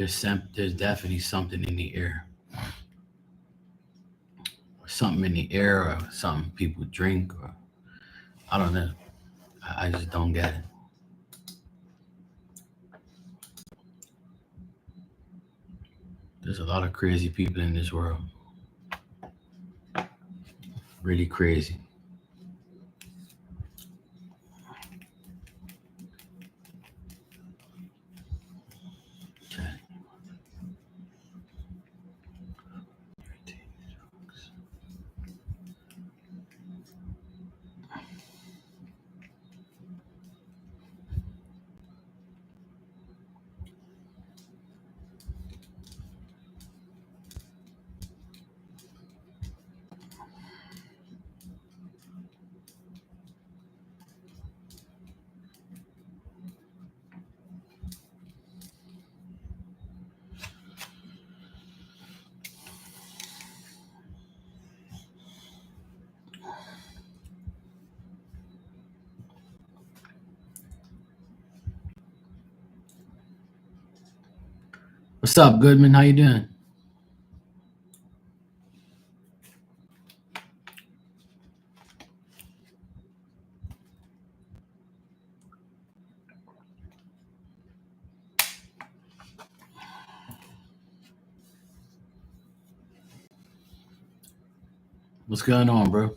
There's definitely something in the air, or something in the air, or something people drink, or I don't know. I just don't get it. There's a lot of crazy people in this world, really crazy. Okay. What's up, Goodman? How you doing? What's going on, bro?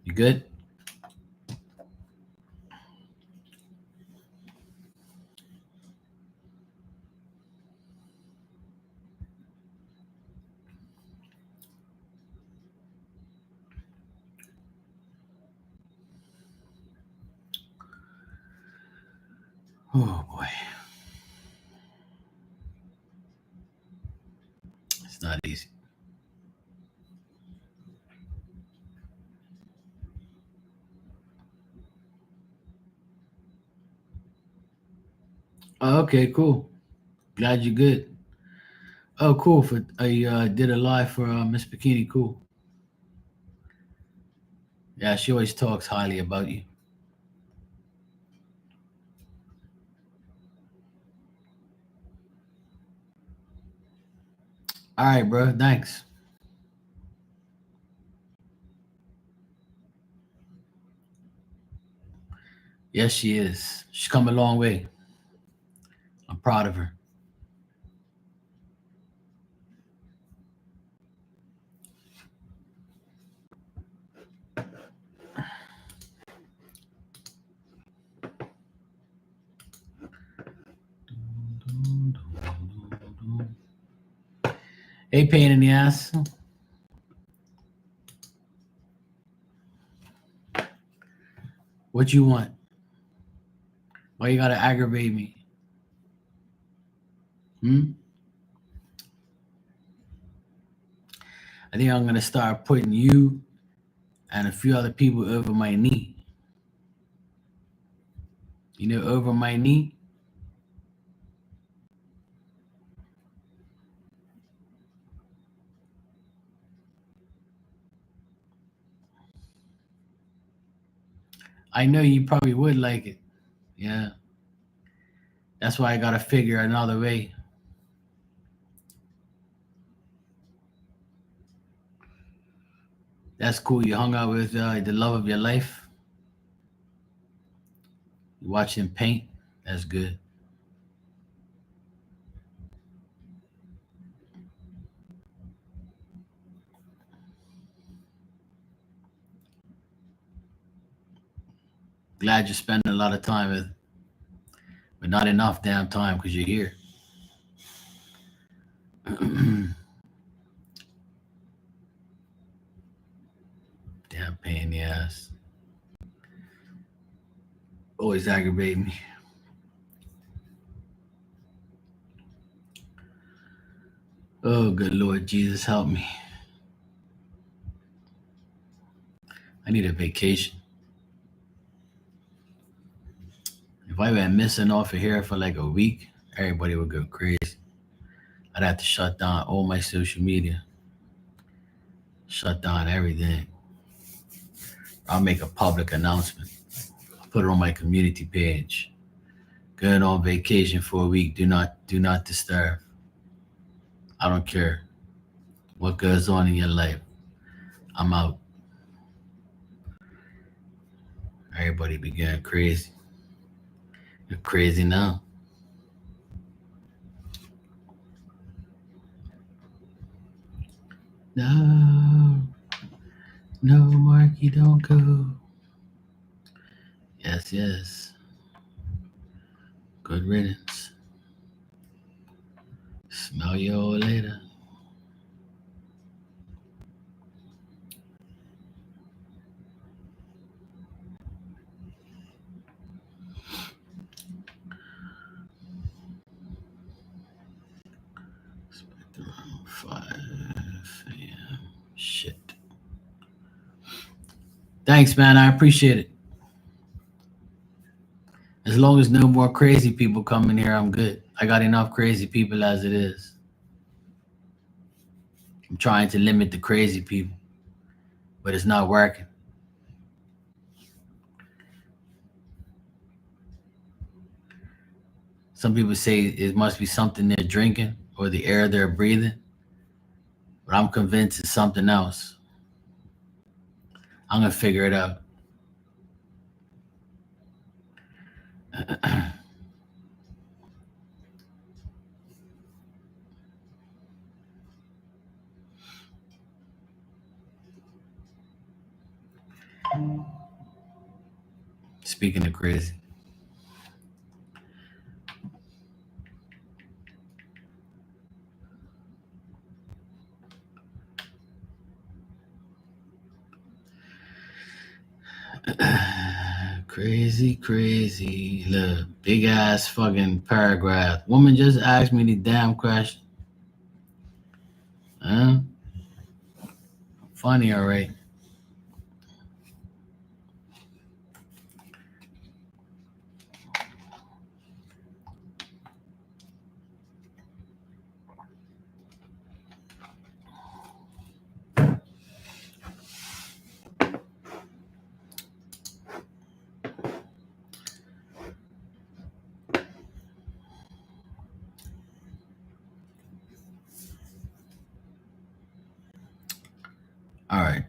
You good? Oh boy, it's not easy. Oh, okay, cool. Glad you're good. Oh, cool. For I did a live for Miss Bikini. Cool. Yeah, she always talks highly about you. All right, bro. Thanks. Yes, she is. She's come a long way. I'm proud of her. Hey, pain in the ass. What you want? Why you gotta aggravate me? Hmm? I think I'm gonna start putting you and a few other people over my knee. You know, over my knee. I know you probably would like it. Yeah. That's why I gotta figure another way. That's cool. You hung out with the love of your life. You watch him paint. That's good. Glad you're spending a lot of time with, but not enough damn time because you're here. Damn pain in the ass. Always aggravate me. Oh, good Lord Jesus, help me. I need a vacation. If I been missing off of here for like a week, everybody would go crazy. I'd have to shut down all my social media, shut down everything. I'll make a public announcement. I'll put it on my community page. Going on vacation for a week. Do not disturb. I don't care what goes on in your life. I'm out. Everybody be getting crazy. You're crazy now. No, no, Marky, don't go. Yes, yes. Good riddance. Smell you all later. Around 5 a.m. Shit. Thanks, man. I appreciate it. As long as no more crazy people come in here, I'm good. I got enough crazy people as it is. I'm trying to limit the crazy people, but it's not working. Some people say it must be something they're drinking or the air they're breathing, but I'm convinced it's something else. I'm going to figure it out. Speaking of crazy. Crazy, crazy. Look, big ass fucking paragraph. Woman just asked me the damn question. Huh? Funny, all right. All right.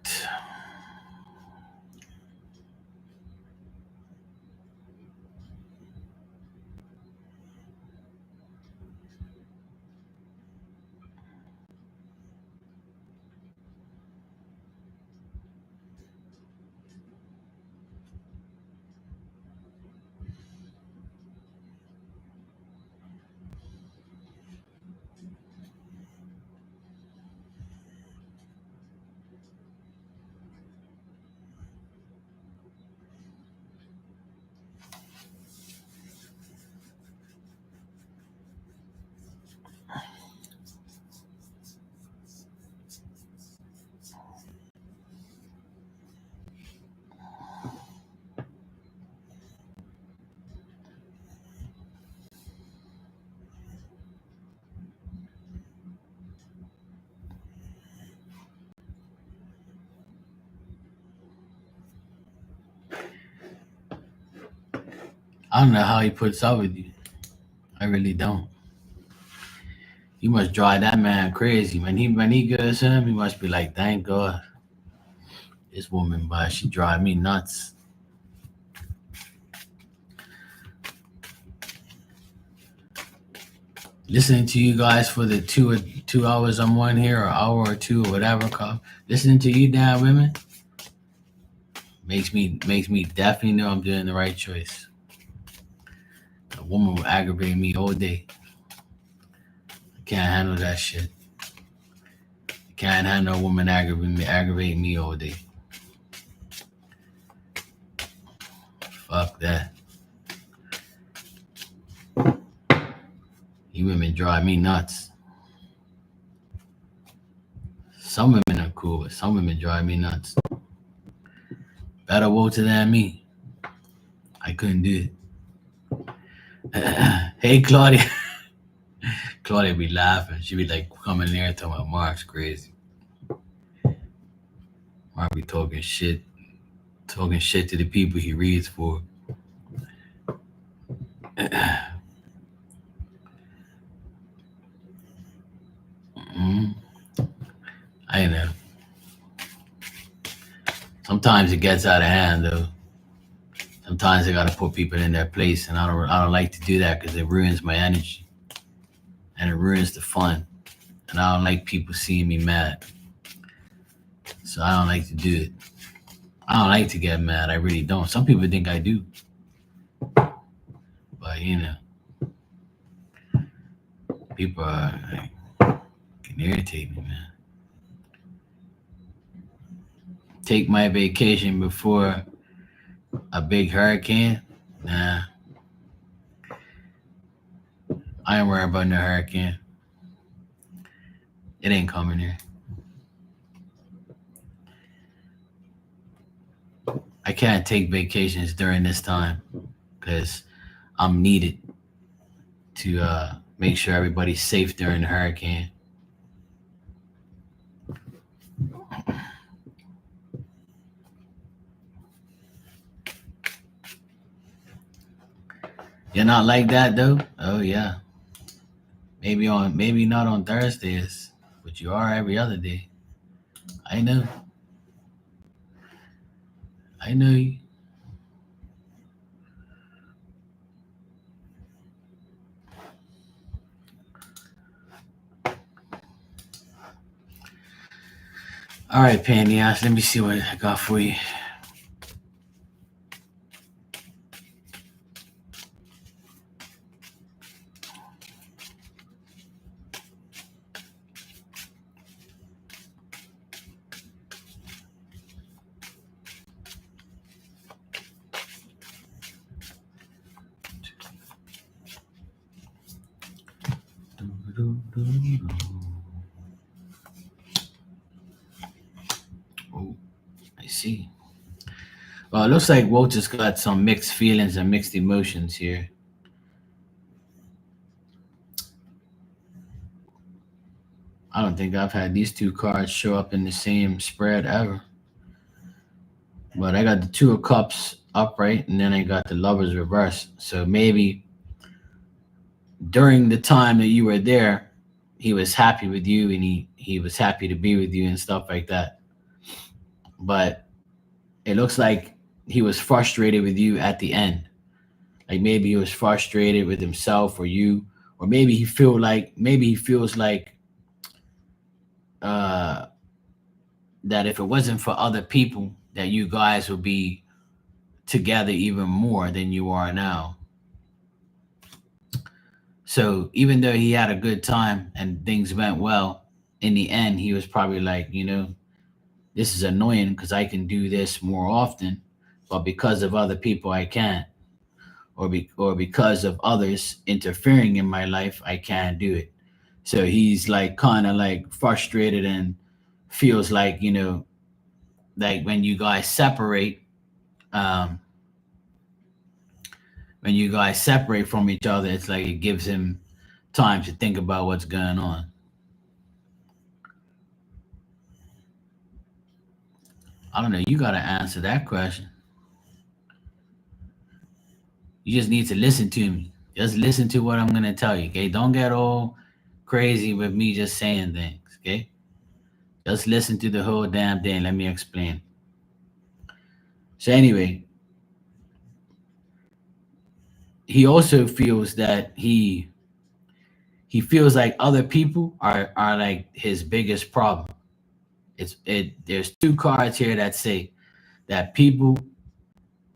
I don't know how he puts up with you. I really don't. You must drive that man crazy. When he goes home, he must be like, thank God. This woman, but she drive me nuts. Listening to you guys for the 2 hours I'm on here, or hour or two, or whatever. Listening to you damn women makes me definitely know I'm doing the right choice. A woman will aggravate me all day. I can't handle that shit. I can't handle a woman aggravate me all day. Fuck that. You women drive me nuts. Some women are cool, but some women drive me nuts. Better water than me. I couldn't do it. Hey, Claudia. Claudia be laughing. She be like coming there and talking about Mark's crazy. Mark be talking shit to the people he reads for. Sometimes it gets out of hand though. Sometimes I gotta put people in their place, and I don't like to do that because it ruins my energy and it ruins the fun. And I don't like people seeing me mad, so I don't like to do it. I don't like to get mad. I really don't. Some people think I do, but people are like, can irritate me, man. Take my vacation before a big hurricane? Nah, I ain't worried about no hurricane. It ain't coming here. I can't take vacations during this time because I'm needed to make sure everybody's safe during the hurricane. You're not like that though? Oh yeah. Maybe not on Thursdays, but you are every other day. I know. I know you. All right, Panty Ass, let me see what I got for you. Oh, I see. Well, it looks like Walter's got some mixed feelings and mixed emotions here. I don't think I've had these two cards show up in the same spread ever. But I got the Two of Cups upright, and then I got the Lovers reverse. So maybe during the time that you were there, he was happy with you, and he was happy to be with you and stuff like that. But it looks like he was frustrated with you at the end. Like maybe he was frustrated with himself or you, or maybe he feels like uh, that if it wasn't for other people, that you guys would be together even more than you are now. So even though he had a good time and things went well, in the end he was probably like, this is annoying because I can do this more often, but because of other people I can't, or because of others interfering in my life I can't do it. So he's like kind of like frustrated and feels like like um, when you guys separate from each other, it's like it gives him time to think about what's going on. I don't know. You got to answer that question. You just need to listen to me. Just listen to what I'm going to tell you. Okay. Don't get all crazy with me just saying things. Okay. Just listen to the whole damn thing. Let me explain. So, anyway, he also feels that he feels like other people are like his biggest problem. There's two cards here that say that people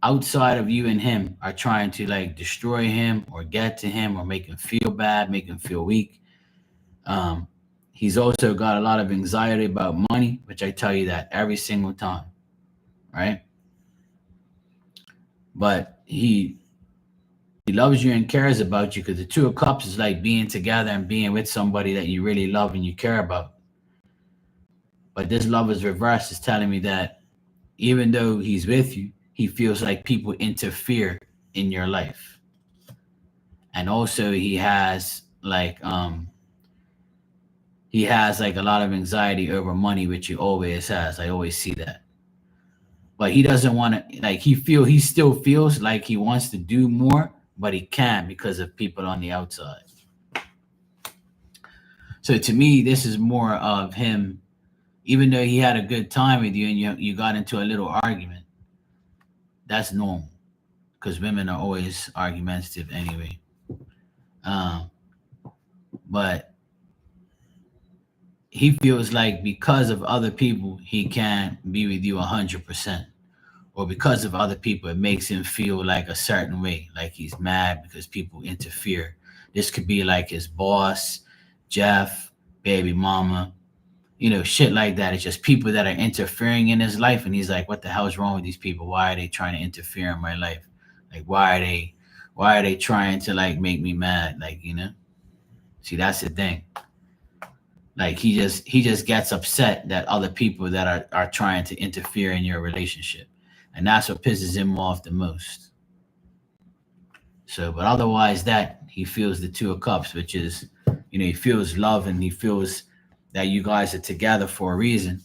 outside of you and him are trying to like destroy him or get to him or make him feel bad, make him feel weak. Um, he's also got a lot of anxiety about money, which I tell you that every single time, right? But he loves you and cares about you because the Two of Cups is like being together and being with somebody that you really love and you care about. But this Lover's reverse is telling me that even though he's with you, he feels like people interfere in your life. And also he has like a lot of anxiety over money, which he always has. I always see that. But he doesn't want to like he still feels like he wants to do more, but he can't because of people on the outside. So to me, this is more of him, even though he had a good time with you and you got into a little argument, that's normal because women are always argumentative anyway. Um, but he feels like because of other people, he can't be with you 100%. Or because of other people, it makes him feel like a certain way, like he's mad because people interfere. This could be like his boss, Jeff, baby mama, shit like that. It's just people that are interfering in his life, and he's like, "What the hell is wrong with these people? Why are they trying to interfere in my life? Like, why are they trying to like make me mad? Like, See, that's the thing. Like he just gets upset that other people that are trying to interfere in your relationship, and that's what pisses him off the most. So, but otherwise, that he feels the two of cups, which is, he feels love and he feels that you guys are together for a reason.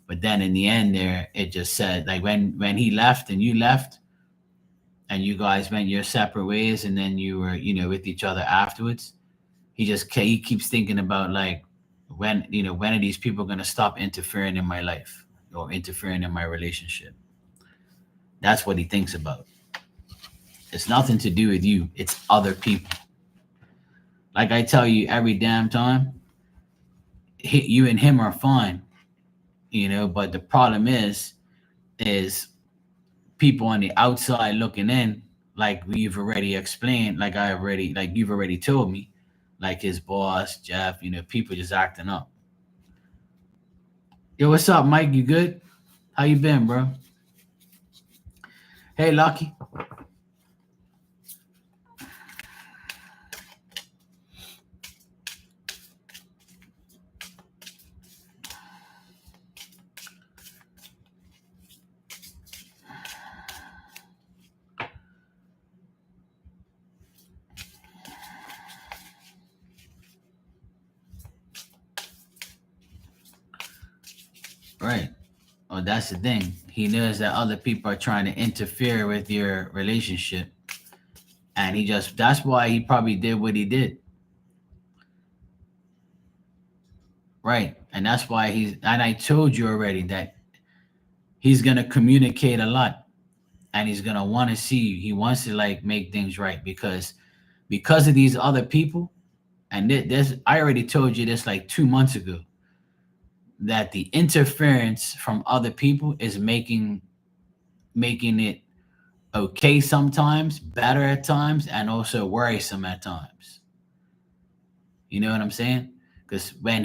But then in the end, there it just said like when he left and you left, and you guys went your separate ways, and then you were with each other afterwards. He keeps thinking about like when are these people gonna stop interfering in my life or interfering in my relationship? That's what he thinks about. It's nothing to do with you. It's other people. Like I tell you every damn time, you and him are fine, but the problem is people on the outside looking in, like we've already explained, like you've already told me, like his boss, Jeff, people just acting up. Yo, what's up, Mike? You good? How you been, bro? Hey, Lucky. Right. Well, that's the thing. He knows that other people are trying to interfere with your relationship. And that's why he probably did what he did. Right. And that's why and I told you already that he's going to communicate a lot and he's going to want to see you. He wants to like make things right because of these other people. And this, I already told you this like 2 months ago, that the interference from other people is making it okay sometimes, better at times, and also worrisome at times. You know what I'm saying? Because when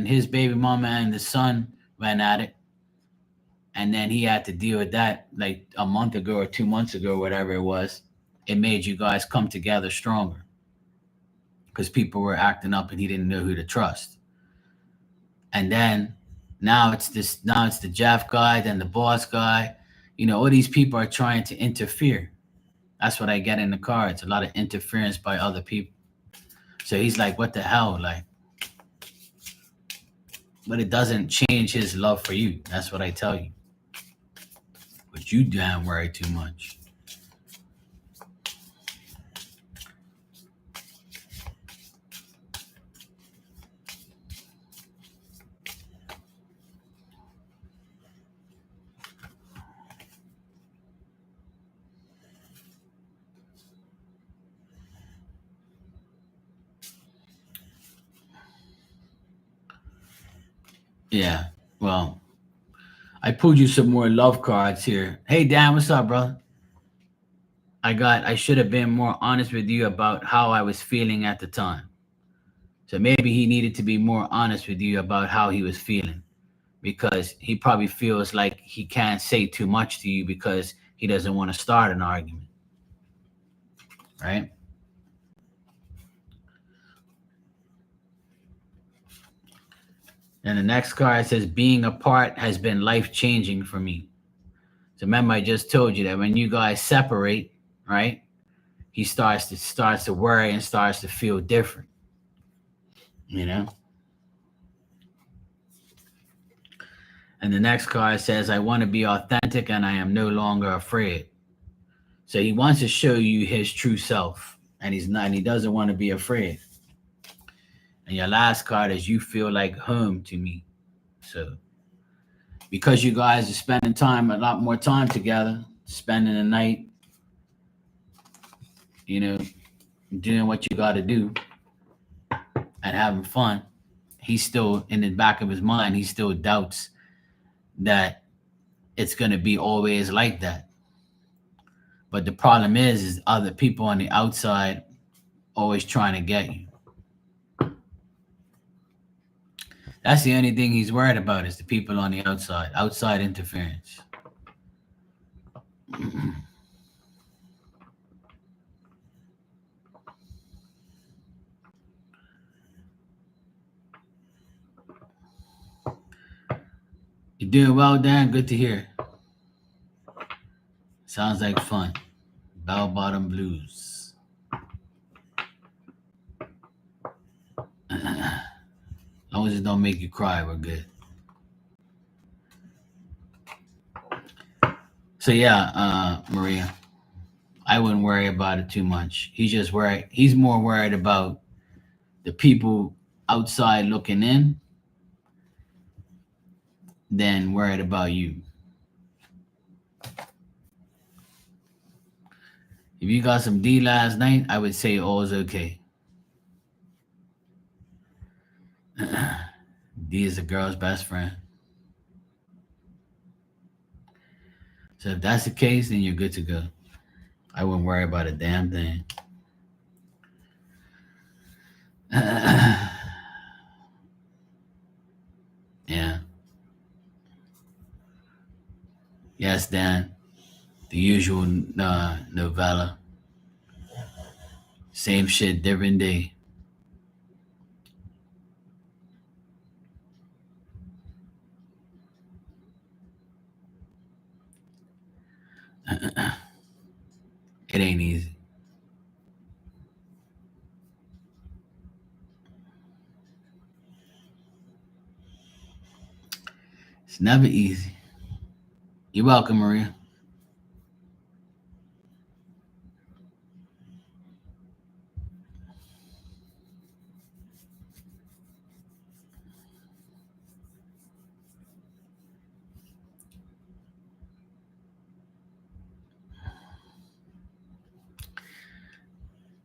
his baby mama and the son went at it, and then he had to deal with that like a month ago or 2 months ago, whatever it was, it made you guys come together stronger because people were acting up and he didn't know who to trust. And then now it's the Jeff guy, then the boss guy. All these people are trying to interfere. That's what I get in the cards. A lot of interference by other people. So he's like, what the hell? Like, but it doesn't change his love for you. That's what I tell you. But you damn worry too much. Yeah. Well, I pulled you some more love cards here. Hey Dan, what's up, brother? I should have been more honest with you about how I was feeling at the time. So maybe he needed to be more honest with you about how he was feeling because he probably feels like he can't say too much to you because he doesn't want to start an argument. Right? And the next card says, being apart has been life changing for me. So remember, I just told you that when you guys separate, right, he starts to worry and starts to feel different. You know? And the next card says, I want to be authentic and I am no longer afraid. So he wants to show you his true self, and he doesn't want to be afraid. And your last card is, you feel like home to me. So because you guys are spending a lot more time together, spending the night, you know, doing what you got to do and having fun, he's still in the back of his mind. He still doubts that it's gonna be always like that. But the problem is other people on the outside always trying to get you. That's the only thing he's worried about is the people on the outside interference. You're doing well, Dan. Good to hear. Sounds like fun. Bell Bottom Blues. As long as it don't make you cry, we're good. So yeah, Maria, I wouldn't worry about it too much. He's more worried about the people outside looking in than worried about you. If you got some D last night, I would say all's okay. D is a girl's best friend. So if that's the case, then you're good to go. I wouldn't worry about a damn thing. Yeah. Yes, Dan. The usual novella. Same shit, different day. It ain't easy. It's never easy. You're welcome, Maria.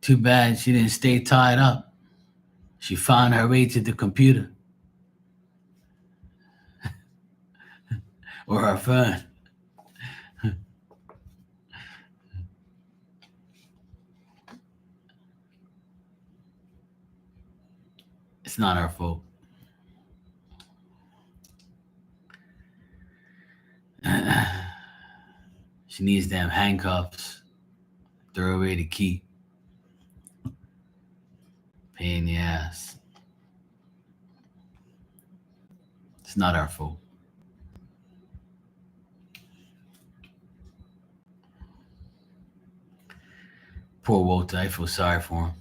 Too bad she didn't stay tied up. She found her way to the computer or her phone. It's not her fault. She needs them handcuffs. Throw away the key. Pain in the ass. It's not our fault. Poor Walter, I feel sorry for him.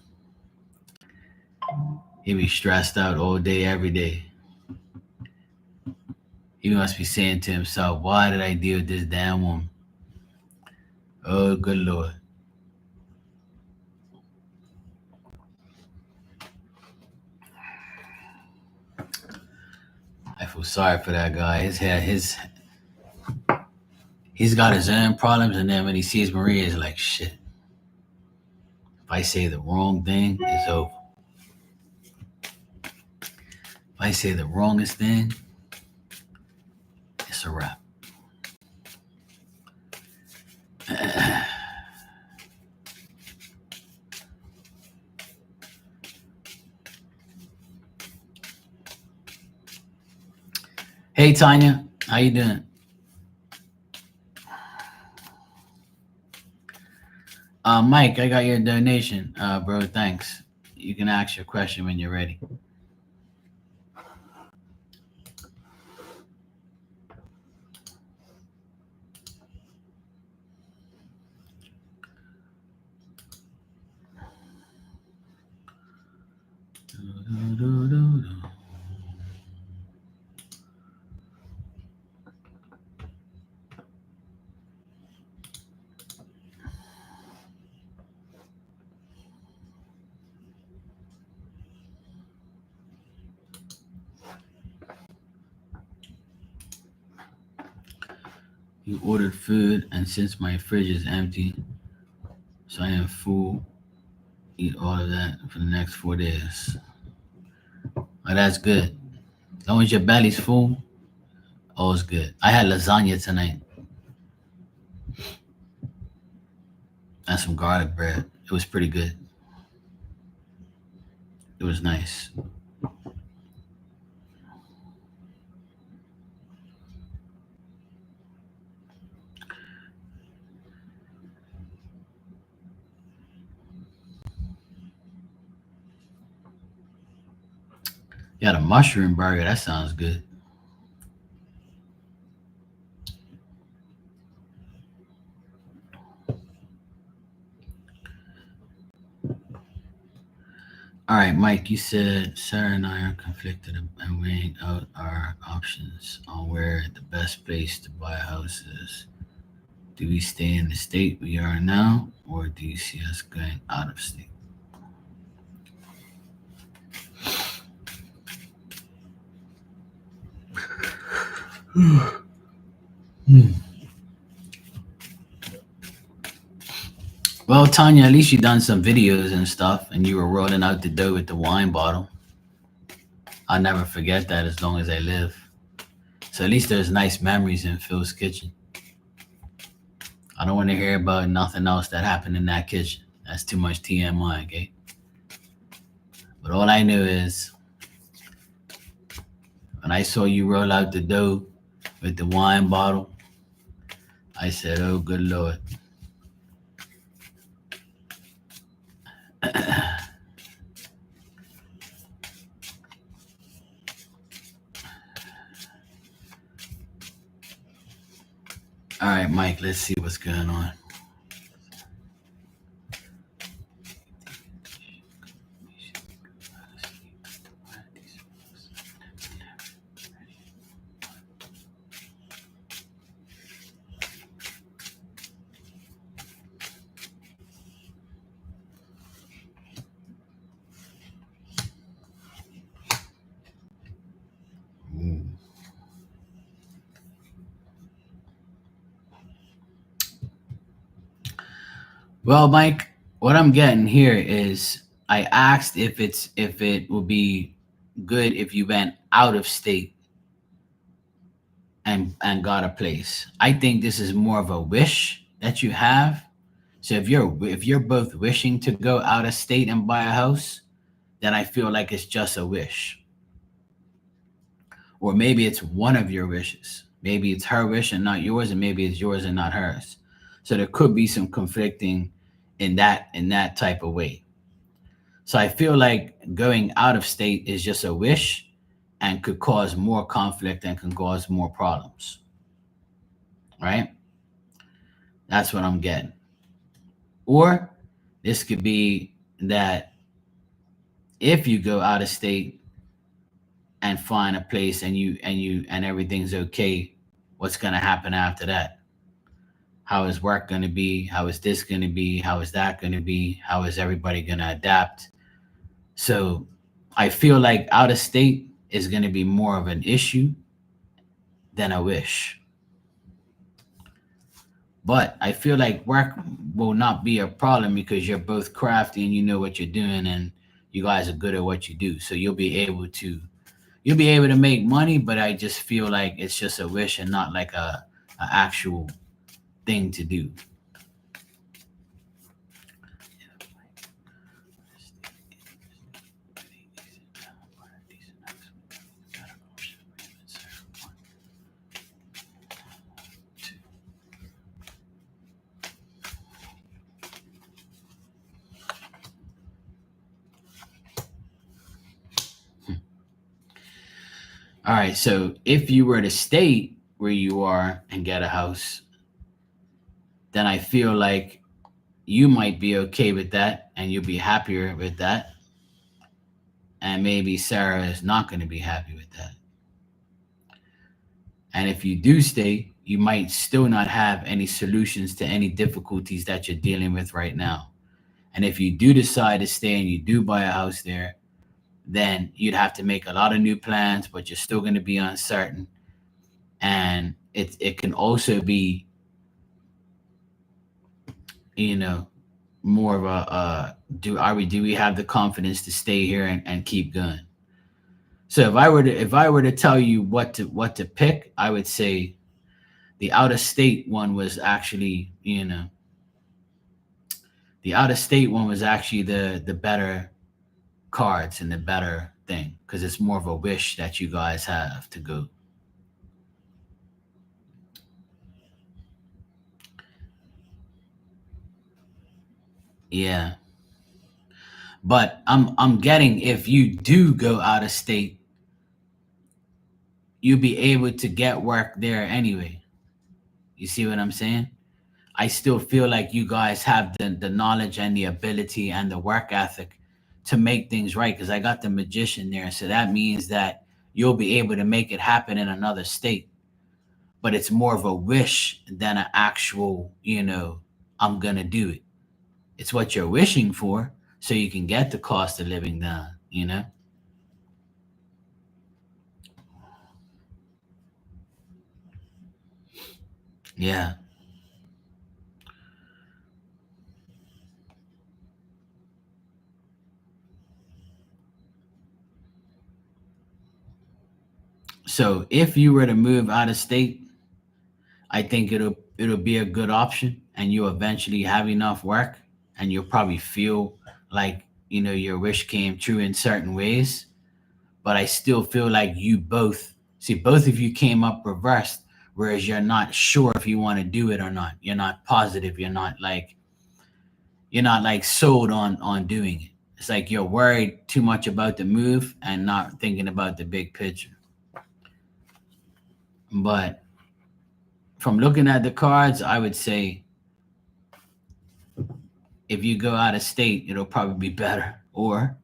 He be stressed out all day, every day. He must be saying to himself, why did I deal with this damn woman? Oh, good Lord. I feel sorry for that guy. He's got his own problems, and then when he sees Maria, he's like, shit. If I say the wrong thing, it's over. If I say the wrongest thing, it's a wrap. Hey, Tanya, how you doing? Mike, I got your donation, bro. Thanks. You can ask your question when you're ready. You ordered food, and since my fridge is empty, so I am full, eat all of that for the next 4 days. Oh, that's good. As long as your belly's full, all's good. I had lasagna tonight and some garlic bread. It was pretty good. It was nice. You had a mushroom burger. That sounds good. All right, Mike, you said Sarah and I are conflicted and weighing out our options on where the best place to buy a house is. Do we stay in the state we are now, or do you see us going out of state? Hmm. Well, Tanya, at least you done some videos and stuff, and you were rolling out the dough with the wine bottle. I'll never forget that as long as I live. So at least there's nice memories in Phil's kitchen. I don't want to hear about nothing else that happened in that kitchen. That's too much TMI, okay? But all I knew is when I saw you roll out the dough with the wine bottle, I said, oh, good Lord. All right, Mike, let's see what's going on. Ooh. Well, Mike, what I'm getting here is I asked if it would be good if you went out of state and got a place. I think this is more of a wish that you have. So if you're both wishing to go out of state and buy a house, then I feel like it's just a wish. Or maybe it's one of your wishes. Maybe it's her wish and not yours, and maybe it's yours and not hers. So there could be some conflicting in that type of way. So I feel like going out of state is just a wish and could cause more conflict and can cause more problems. Right? That's what I'm getting. Or this could be that if you go out of state and find a place and everything's okay, what's going to happen after that? How is work going to be? How is this going to be? How is that going to be? How is everybody going to adapt? So I feel like out of state is going to be more of an issue than a wish. But I feel like work will not be a problem because you're both crafty and you know what you're doing and you guys are good at what you do. So you'll be able to make money, but I just feel like it's just a wish and not like a actual thing to do. All right, so if you were to stay where you are and get a house, then I feel like you might be okay with that and you'll be happier with that. And maybe Sarah is not going to be happy with that. And if you do stay, you might still not have any solutions to any difficulties that you're dealing with right now. And if you do decide to stay and you do buy a house there, then you'd have to make a lot of new plans, but you're still going to be uncertain. And it can also be, you know, more of a do we have the confidence to stay here and keep going? So if I were to tell you what to pick, I would say the out of state one was actually, the out of state one was actually the better cards and the better thing, because it's more of a wish that you guys have to go. Yeah. But I'm getting, if you do go out of state, you'll be able to get work there anyway. You see what I'm saying? I still feel like you guys have the knowledge and the ability and the work ethic to make things right, because I got the magician there. So that means that you'll be able to make it happen in another state. But it's more of a wish than an actual, I'm going to do it. It's what you're wishing for so you can get the cost of living down. Yeah. So if you were to move out of state, I think it'll be a good option, and you'll eventually have enough work, and you'll probably feel like, your wish came true in certain ways. But I still feel like you both, see, both of you came up reversed, whereas you're not sure if you want to do it or not. You're not positive. You're not like sold on doing it. It's like you're worried too much about the move and not thinking about the big picture. But from looking at the cards, I would say if you go out of state, it'll probably be better. Or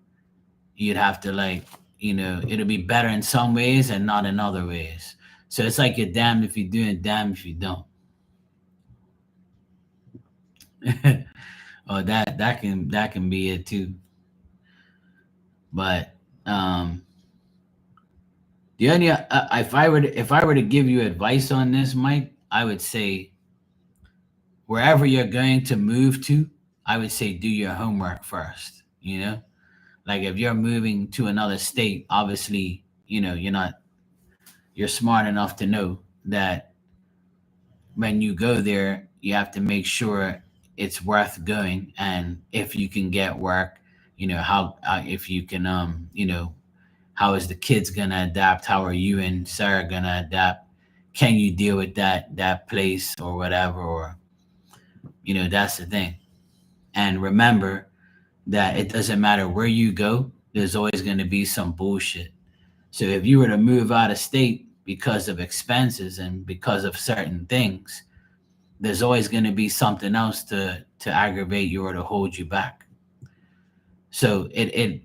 you'd have to, like, it'll be better in some ways and not in other ways. So it's like you're damned if you do and damned if you don't. Oh, that can be it too. But the only if I were to give you advice on this, Mike, I would say wherever you're going to move to, I would say do your homework first. Like if you're moving to another state, obviously, you're smart enough to know that when you go there, you have to make sure it's worth going, and if you can get work, how if you can, how is the kids gonna adapt? How are you and Sarah gonna adapt? Can you deal with that place or whatever? Or that's the thing. And remember that it doesn't matter where you go. There's always going to be some bullshit. So if you were to move out of state because of expenses and because of certain things, there's always going to be something else to aggravate you or to hold you back. So it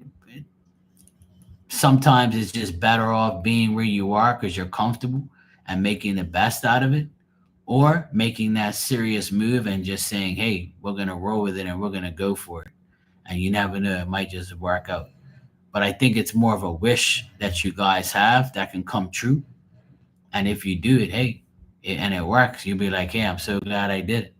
sometimes it's just better off being where you are because you're comfortable and making the best out of it, or making that serious move and just saying, hey, we're going to roll with it and we're going to go for it. And you never know, it might just work out. But I think it's more of a wish that you guys have that can come true. And if you do it, hey, and it works, you'll be like, hey, I'm so glad I did it.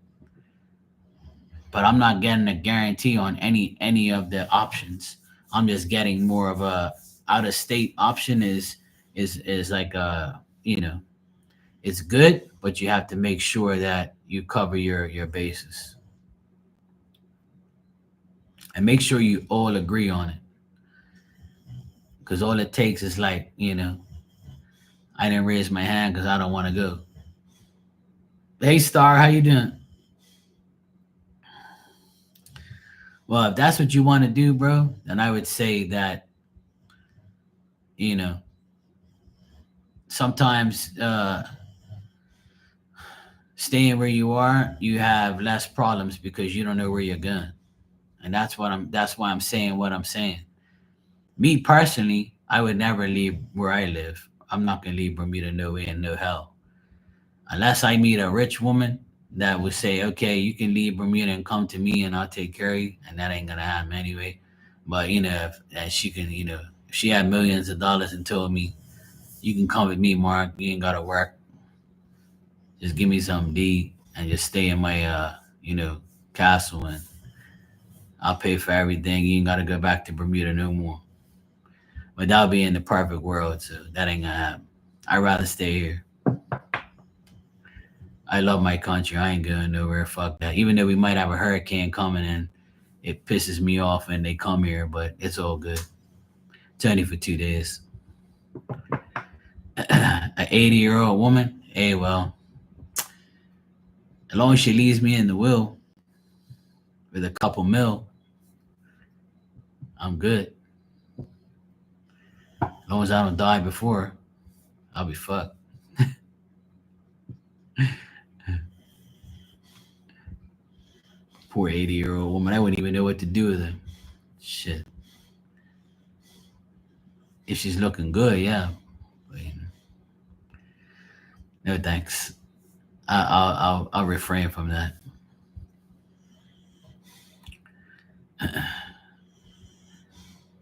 But I'm not getting a guarantee on any of the options. I'm just getting more of a out of state option is like a, it's good, but you have to make sure that you cover your bases and make sure you all agree on it. Because all it takes is like, I didn't raise my hand because I don't want to go. Hey, Star, how you doing? Well, if that's what you want to do, bro, then I would say that, you know, sometimes staying where you are, you have less problems because you don't know where you're going. And that's why I'm saying what I'm saying. Me personally, I would never leave where I live. I'm not gonna leave Bermuda no way and no hell. Unless I meet a rich woman that would say, okay, you can leave Bermuda and come to me and I'll take care of you, and that ain't gonna happen anyway. But if and she can, if she had millions of dollars and told me, you can come with me, Mark, you ain't gotta work. Just give me some D and just stay in my castle, and I'll pay for everything. You ain't gotta go back to Bermuda no more. But that'll be in the perfect world, so that ain't gonna happen. I'd rather stay here. I love my country. I ain't going nowhere. Fuck that. Even though we might have a hurricane coming in, it pisses me off when they come here, but it's all good. It's only for 2 days. An 80-year-old woman, hey, well, as long as she leaves me in the will with a couple mil, I'm good. As long as I don't die before, I'll be fucked. Poor 80-year-old woman. I wouldn't even know what to do with her. Shit. If she's looking good, yeah. But, no thanks. I'll refrain from that.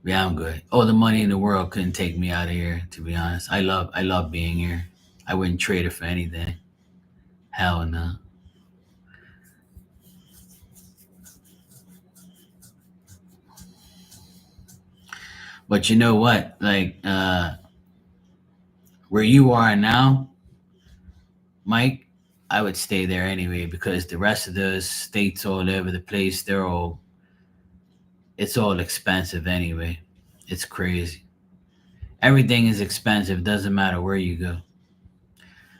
Yeah, I'm good. All the money in the world couldn't take me out of here. To be honest, I love being here. I wouldn't trade it for anything. Hell no. But you know what? Like where you are now, Mike, I would stay there anyway because the rest of those states all over the place, it's all expensive anyway. It's crazy. Everything is expensive. Doesn't matter where you go.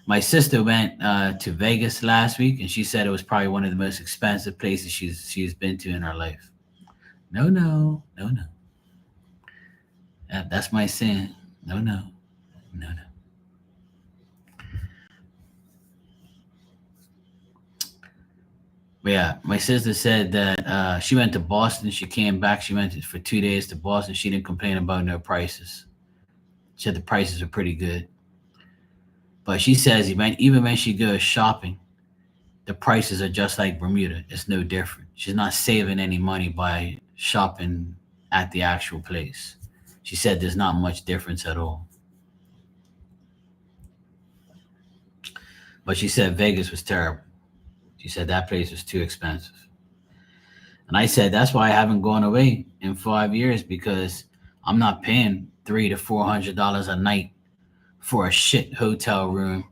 My sister went to Vegas last week, and she said it was probably one of the most expensive places she's been to in her life. No, no, no, no. That's my sin. No, no, no, no. But yeah, my sister said that she went to Boston. She came back. She went for 2 days to Boston. She didn't complain about no prices. She said the prices are pretty good. But she says even when she goes shopping, the prices are just like Bermuda. It's no different. She's not saving any money by shopping at the actual place. She said there's not much difference at all. But she said Vegas was terrible. She said that place was too expensive. And I said that's why I haven't gone away in 5 years because I'm not paying $300 to $400 a night for a shit hotel room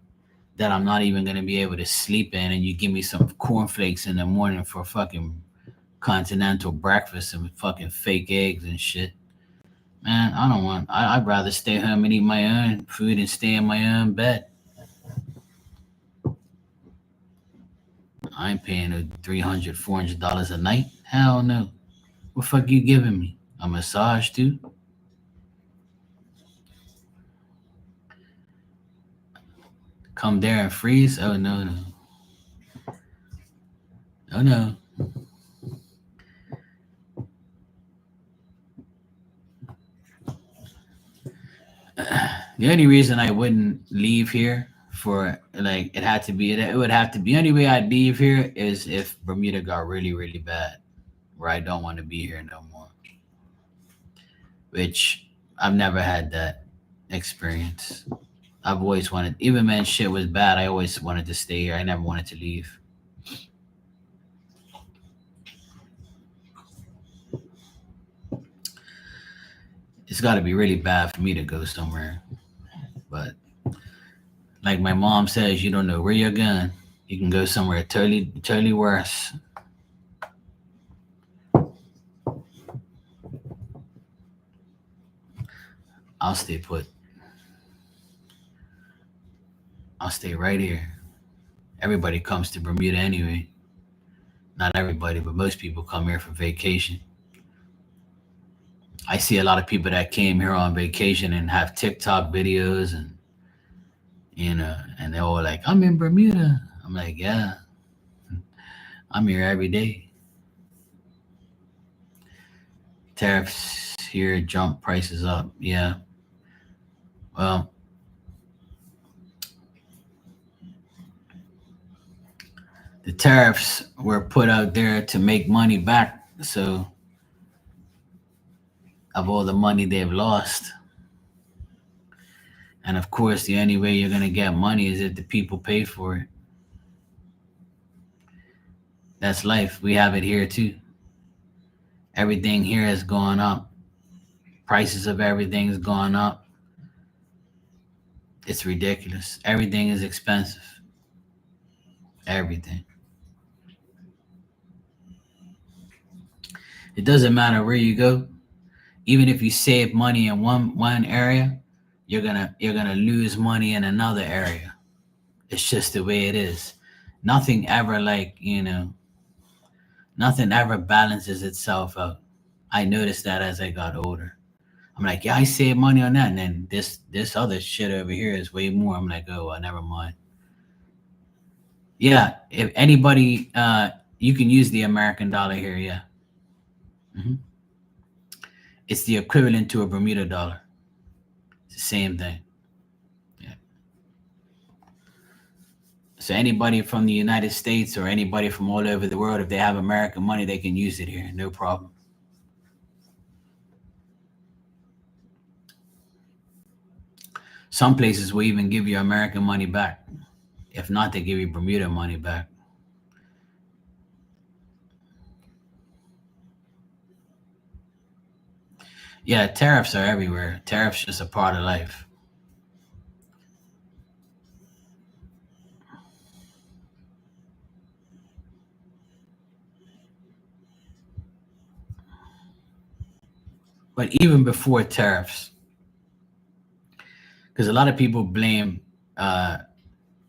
that I'm not even gonna be able to sleep in, and you give me some cornflakes in the morning for fucking continental breakfast and fucking fake eggs and shit. Man, I don't want. I'd rather stay home and eat my own food and stay in my own bed. I ain't paying no $300 $400 a night. Hell no. What fuck you giving me? A massage too? Come there and freeze? Oh no no. Oh no. The only reason I wouldn't leave here for like it would have to be only way I'd leave here is if Bermuda got really really bad, where I don't want to be here no more. Which I've never had that experience. I've always wanted, even when shit was bad, I always wanted to stay here. I never wanted to leave. It's got to be really bad for me to go somewhere. But like my mom says, you don't know where you're going. You can go somewhere totally, totally worse. I'll stay put. I'll stay right here. Everybody comes to Bermuda anyway. Not everybody, but most people come here for vacation. I see a lot of people that came here on vacation and have TikTok videos and and they're all like, "I'm in Bermuda." I'm like, "Yeah, I'm here every day." Tariffs here jump prices up. Yeah. Well, the tariffs were put out there to make money back. So of all the money they've lost, and of course, the only way you're gonna get money is if the people pay for it. That's life. We have it here too. Everything here has gone up. Prices of everything's gone up. It's ridiculous. Everything is expensive. Everything. It doesn't matter where you go. Even if you save money in one area, you're gonna lose money in another area. It's just the way it is. Nothing ever nothing ever balances itself out. I noticed that as I got older. I'm like, yeah, I save money on that, and then this other shit over here is way more. I'm like, oh, well, never mind. Yeah, if anybody, you can use the American dollar here. Yeah, hmm it's the equivalent to a Bermuda dollar. It's the same thing. Yeah. So anybody from the United States or anybody from all over the world, if they have American money, they can use it here, no problem. Some places will even give you American money back. If not, they give you Bermuda money back. Yeah, tariffs are everywhere. Tariffs just a part of life. But even before tariffs, because a lot of people blame uh,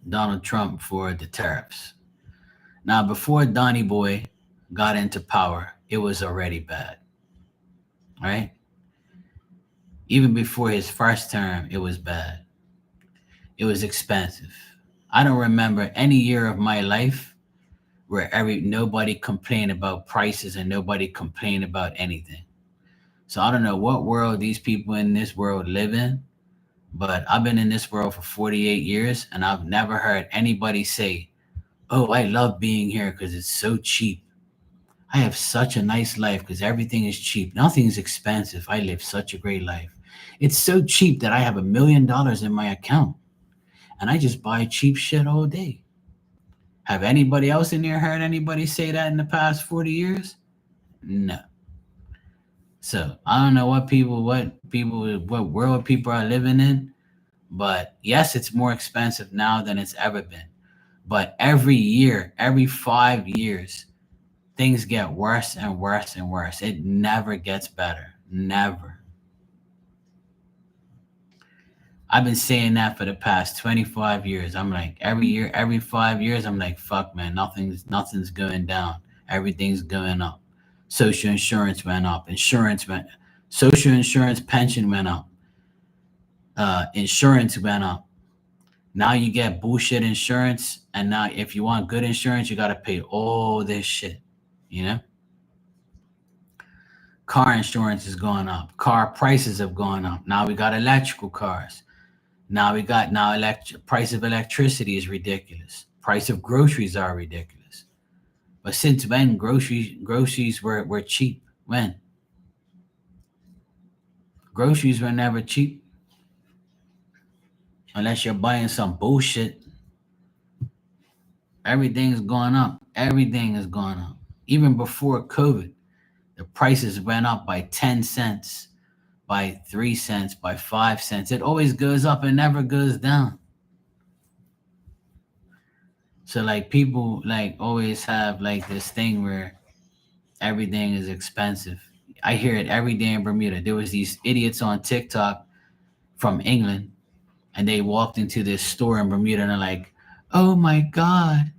Donald Trump for the tariffs. Now, before Donny Boy got into power, it was already bad, right? Even before his first term, it was bad. It was expensive. I don't remember any year of my life where every nobody complained about prices and nobody complained about anything. So I don't know what world these people in this world live in, but I've been in this world for 48 years and I've never heard anybody say, "Oh, I love being here because it's so cheap. I have such a nice life because everything is cheap. Nothing's expensive. I live such a great life. It's so cheap that I have $1 million in my account and I just buy cheap shit all day." Have anybody else in there heard anybody say that in the past 40 years? No. So I don't know what world people are living in, but yes, it's more expensive now than it's ever been. But every year, every 5 years, things get worse and worse and worse. It never gets better. Never. I've been saying that for the past 25 years. I'm like every year, every 5 years, I'm like, fuck man, nothing's going down. Everything's going up. Social insurance went up. Social insurance pension went up. Insurance went up. Now you get bullshit insurance, and now if you want good insurance, you gotta pay all this shit. You know, car insurance is going up. Car prices have gone up. Now we got electrical cars. Now price of electricity is ridiculous. Price of groceries are ridiculous. But since when groceries were cheap? When groceries were never cheap unless you're buying some bullshit. Everything's gone up. Everything has gone up. Even before COVID, the prices went up by 10 cents, by 3 cents, by 5 cents. It always goes up and never goes down. So like people like always have like this thing where everything is expensive. I hear it every day in Bermuda. There was these idiots on TikTok from England and they walked into this store in Bermuda and they're like, "Oh my god,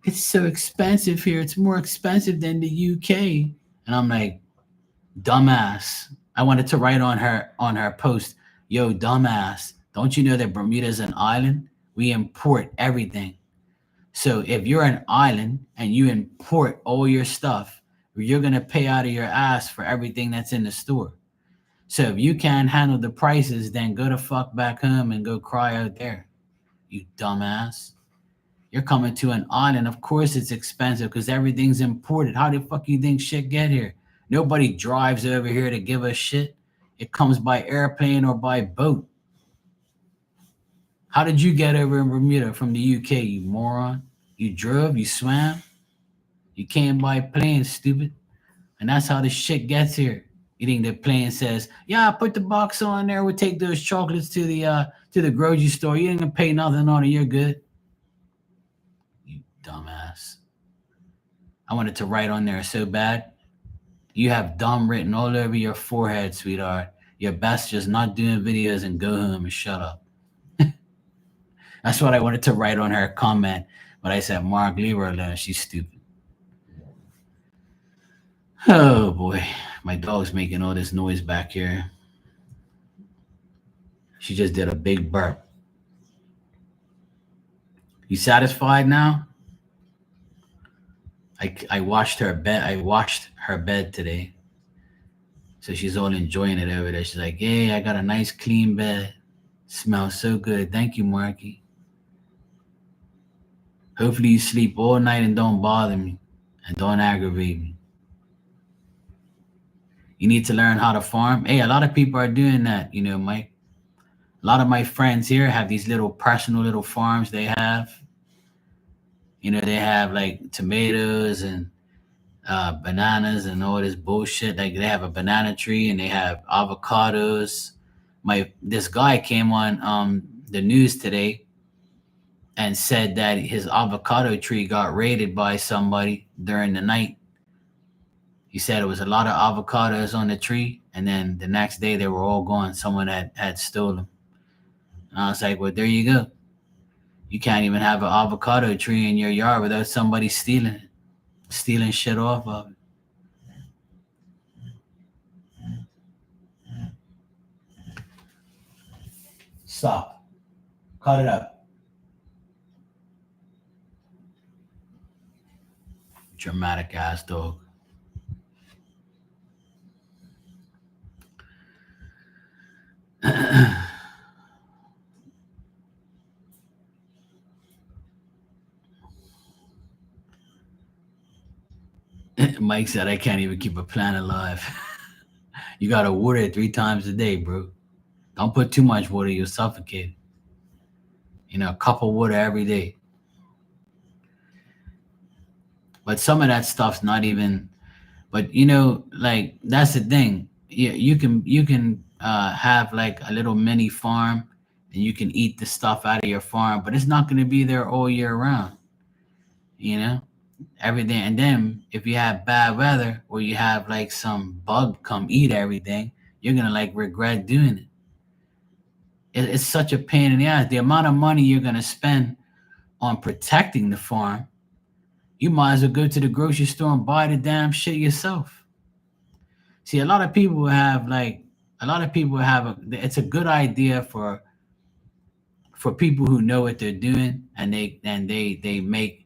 it's so expensive here. It's more expensive than the UK." And I'm like, "Dumbass." I wanted to write on her post, "Yo, dumbass, don't you know that Bermuda is an island? We import everything. So if you're an island and you import all your stuff, you're gonna pay out of your ass for everything that's in the store. So if you can't handle the prices, then go the fuck back home and go cry out there. You dumbass. You're coming to an island. Of course it's expensive because everything's imported. How the fuck you think shit get here? Nobody drives over here to give us shit. It comes by airplane or by boat. How did you get over in Bermuda from the UK, you moron? You drove? You swam? You came by plane, stupid. And that's how the shit gets here. You think the plane says, "Yeah, put the box on there. We'll take those chocolates to the grocery store. You ain't gonna pay nothing on it. You're good." You dumbass. I wanted to write on there so bad. You have dumb written all over your forehead, sweetheart. Your best just not doing videos and go home and shut up. That's what I wanted to write on her comment. But I said, Mark, leave her alone. She's stupid. Oh boy. My dog's making all this noise back here. She just did a big burp. You satisfied now? I washed her bed. I washed her bed today. So she's all enjoying it over there. She's like, "Hey, I got a nice clean bed. Smells so good. Thank you, Marky. Hopefully you sleep all night and don't bother me and don't aggravate me. You need to learn how to farm." Hey, a lot of people are doing that, Mike. A lot of my friends here have these little personal little farms they have. They have like tomatoes and bananas and all this bullshit. Like they have a banana tree and they have avocados. This guy came on the news today and said that his avocado tree got raided by somebody during the night. He said it was a lot of avocados on the tree, and then the next day they were all gone. Someone had stolen them. And I was like, well, there you go. You can't even have an avocado tree in your yard without somebody stealing shit off of it. Stop. Cut it up. Dramatic ass dog. Mike said, I can't even keep a plant alive. You got to water it 3 times a day, bro. Don't put too much water, you'll suffocate. A cup of water every day. But some of that stuff's not even. But like that's the thing. You can have like a little mini farm, and you can eat the stuff out of your farm, but it's not going to be there all year round. You know, everything. And then if you have bad weather or you have like some bug come eat everything, you're gonna like regret doing it. It's such a pain in the ass. The amount of money you're gonna spend on protecting the farm, you might as well go to the grocery store and buy the damn shit yourself. See, a lot of people have it's a good idea for people who know what they're doing, and they make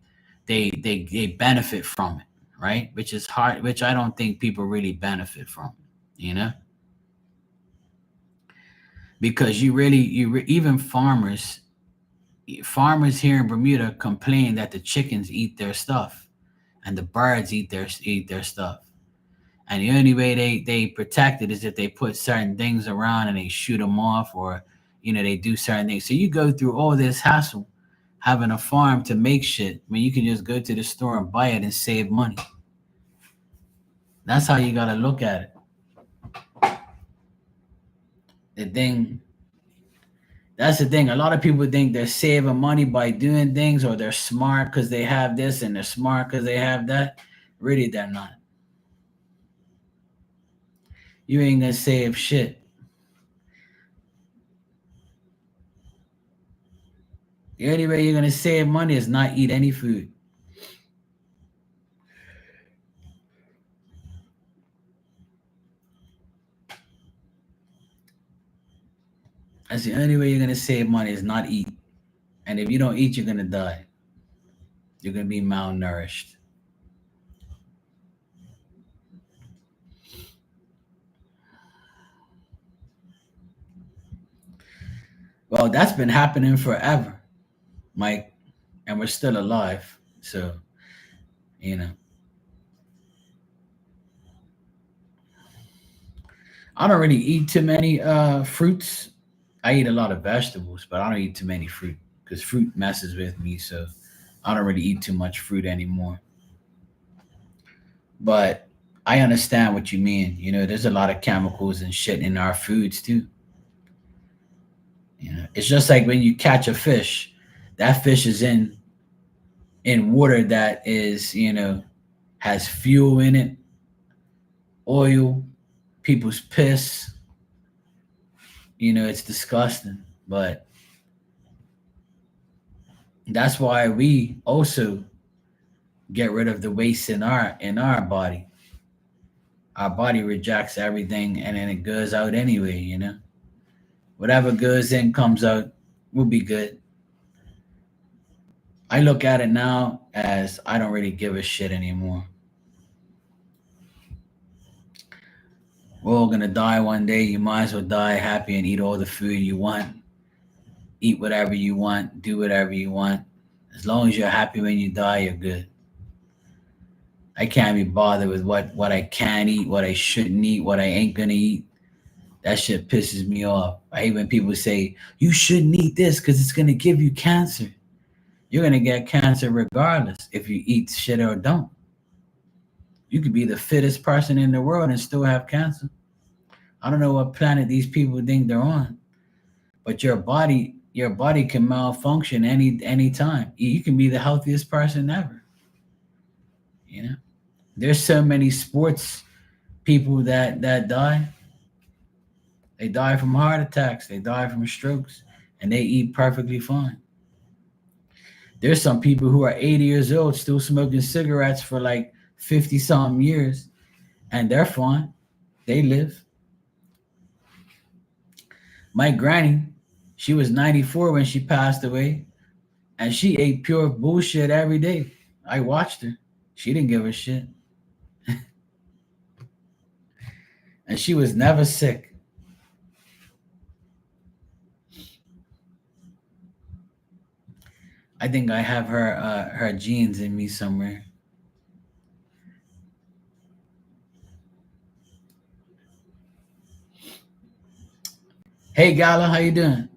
they benefit from it, right? Which is hard, which I don't think people really benefit from, you know, because even farmers here in Bermuda complain that the chickens eat their stuff and the birds eat their stuff. And the only way they protect it is if they put certain things around and they shoot them off, or they do certain things. So you go through all this hassle having a farm to make shit when you can just go to the store and buy it and save money. That's how you gotta look at it. The thing That's the thing. A lot of people think they're saving money by doing things, or they're smart because they have this and they're smart because they have that. Really, they're not. You ain't gonna save shit. The only way you're gonna save money is not eat any food. That's the only way you're gonna save money is not eat. And if you don't eat, you're gonna die. You're gonna be malnourished. Well, that's been happening forever, Mike, and we're still alive. So, you know, I don't really eat too many fruits. I eat a lot of vegetables, but I don't eat too many fruit because fruit messes with me. So I don't really eat too much fruit anymore. But I understand what you mean. There's a lot of chemicals and shit in our foods too. It's just like when you catch a fish, that fish is in water that is, has fuel in it, oil, people's piss. It's disgusting. But that's why we also get rid of the waste in our body. Our body rejects everything and then it goes out anyway. Whatever goes in comes out, will be good. I look at it now as I don't really give a shit anymore. We're all gonna die one day. You might as well die happy and eat all the food you want, eat whatever you want, do whatever you want. As long as you're happy when you die, you're good. I can't be bothered with what I can eat, what I shouldn't eat, what I ain't gonna eat. That shit pisses me off. I hate when people say you shouldn't eat this because it's gonna give you cancer. You're gonna get cancer regardless if you eat shit or don't. You could be the fittest person in the world and still have cancer. I don't know what planet these people think they're on, but your body can malfunction any time. You can be the healthiest person ever. You know, there's so many sports people that die. They die from heart attacks. They die from strokes, and they eat perfectly fine. There's some people who are 80 years old still smoking cigarettes for like 50 something years, and they're fine. They live. My granny, she was 94 when she passed away, and she ate pure bullshit every day. I watched her. She didn't give a shit, and she was never sick. I think I have her genes in me somewhere. Hey Gala, how you doing?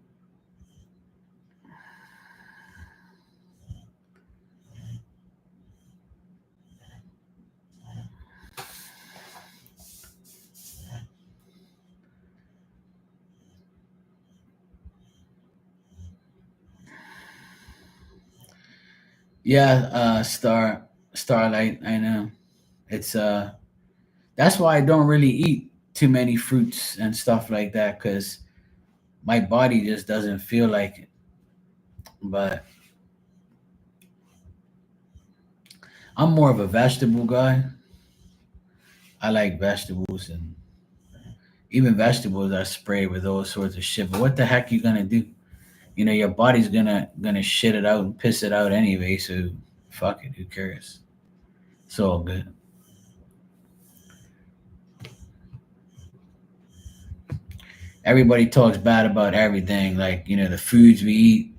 Yeah, Starlight. I know. It's That's why I don't really eat too many fruits and stuff like that because my body just doesn't feel like it. But I'm more of a vegetable guy. I like vegetables, and even vegetables are sprayed with all sorts of shit. But what the heck you gonna do? Your body's gonna shit it out and piss it out anyway. So fuck it. Who cares? It's all good. Everybody talks bad about everything, like the foods we eat,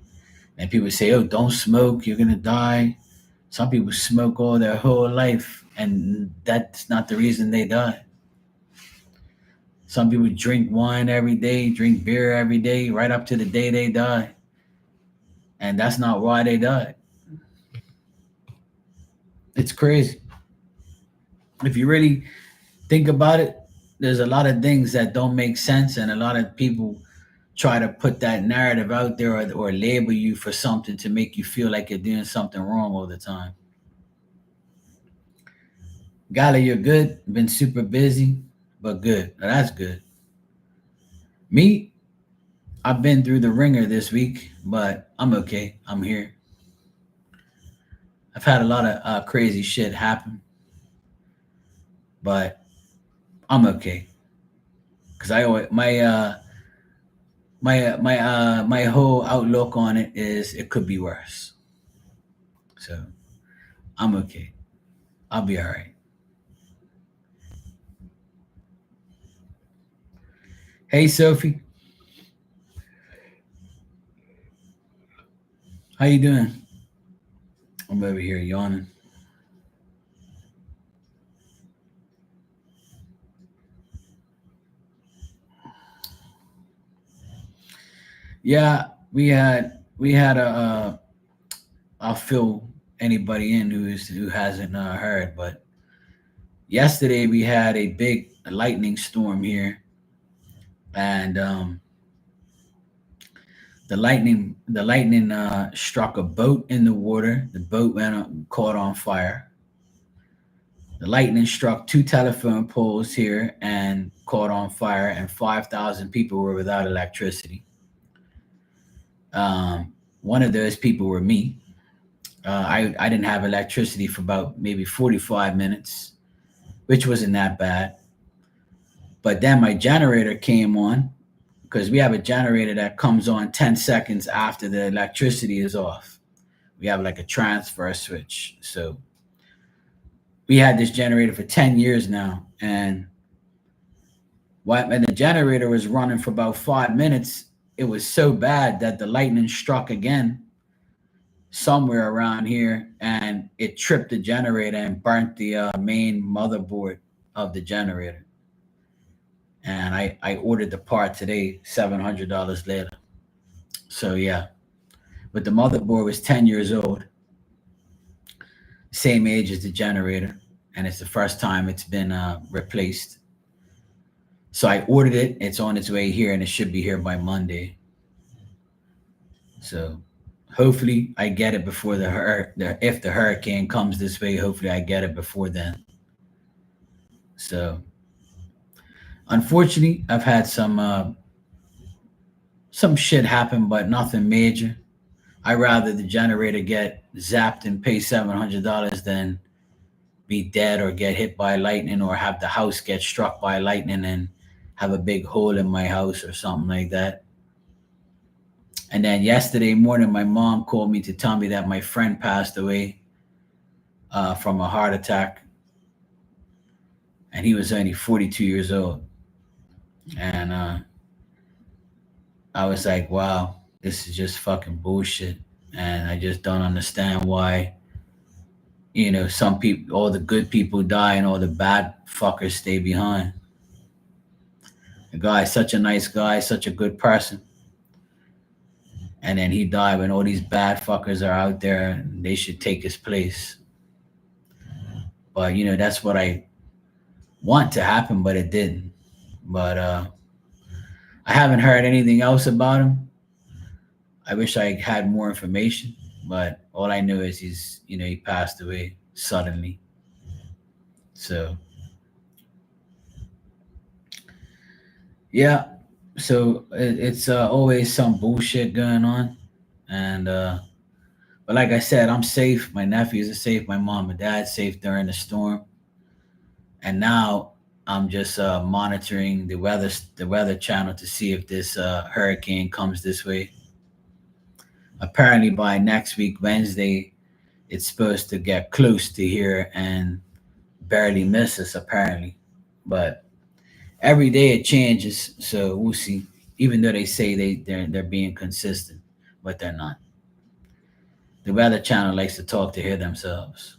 and people say, "Oh, don't smoke. You're gonna die." Some people smoke all their whole life, and that's not the reason they die. Some people drink wine every day, drink beer every day, right up to the day they die, and that's not why they died. It's crazy. If you really think about it, there's a lot of things that don't make sense, and a lot of people try to put that narrative out there or label you for something to make you feel like you're doing something wrong all the time. Gala, you're good. Been super busy, but good. Now, that's good. Me, I've been through the ringer this week, but I'm okay. I'm here. I've had a lot of crazy shit happen, but I'm okay. Cause I always my whole outlook on it is it could be worse. So I'm okay. I'll be all right. Hey Sophie, how you doing? I'm over here yawning. Yeah, we had a. I'll fill anybody in who hasn't heard, but Yesterday we had a big lightning storm here, and the lightning struck a boat in the water. The boat caught on fire. The lightning struck two telephone poles here and caught on fire, and 5,000 people were without electricity. One of those people were me. I didn't have electricity for about maybe 45 minutes, which wasn't that bad. But then my generator came on because we have a generator that comes on 10 seconds after the electricity is off. We have like a transfer switch. So we had this generator for 10 years now. And when the generator was running for about 5 minutes, it was so bad that the lightning struck again somewhere around here, and it tripped the generator and burnt the main motherboard of the generator. And I ordered the part today, $700 later. So yeah, but the motherboard was 10 years old, same age as the generator, and it's the first time it's been replaced. So I ordered it. It's on its way here, and it should be here by Monday. So hopefully I get it before if the hurricane comes this way. Hopefully I get it before then. So unfortunately, I've had some shit happen, but nothing major. I rather the generator get zapped and pay $700 than be dead or get hit by lightning or have the house get struck by lightning and have a big hole in my house or something like that. And then yesterday morning, my mom called me to tell me that my friend passed away from a heart attack, and he was only 42 years old. And I was like, wow, this is just fucking bullshit. And I just don't understand why, some people, all the good people die and all the bad fuckers stay behind. The guy is such a nice guy, such a good person. And then he died when all these bad fuckers are out there and they should take his place. But, that's what I want to happen, but it didn't. But I haven't heard anything else about him. I wish I had more information, but all I know is he passed away suddenly. So, yeah. So it's always some bullshit going on. And, but like I said, I'm safe. My nephews are safe. My mom and dad safe during the storm. And now I'm just monitoring the weather channel to see if this hurricane comes this way. Apparently by next week, Wednesday, it's supposed to get close to here and barely miss us, apparently. But every day it changes, so we'll see. Even though they say they're being consistent, but they're not. The Weather Channel likes to talk to hear themselves.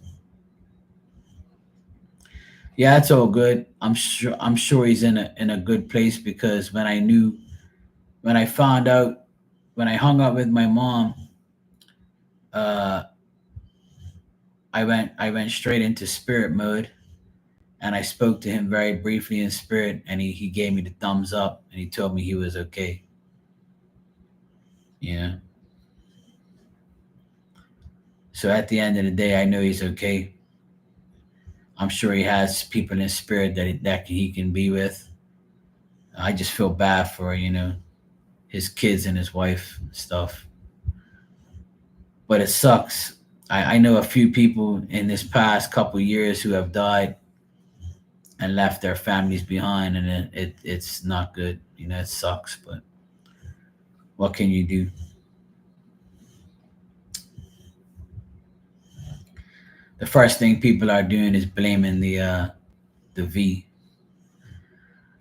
Yeah, it's all good. I'm sure he's in a good place because when I found out when I hung up with my mom, uh, I went straight into spirit mode, and I spoke to him very briefly in spirit, and he gave me the thumbs up, and he told me he was okay. Yeah. So at the end of the day, I know he's okay. I'm sure he has people in spirit that he can be with. I just feel bad for his kids and his wife and stuff. But it sucks. I know a few people in this past couple years who have died and left their families behind, and it's not good. It sucks, but what can you do? The first thing people are doing is blaming the V.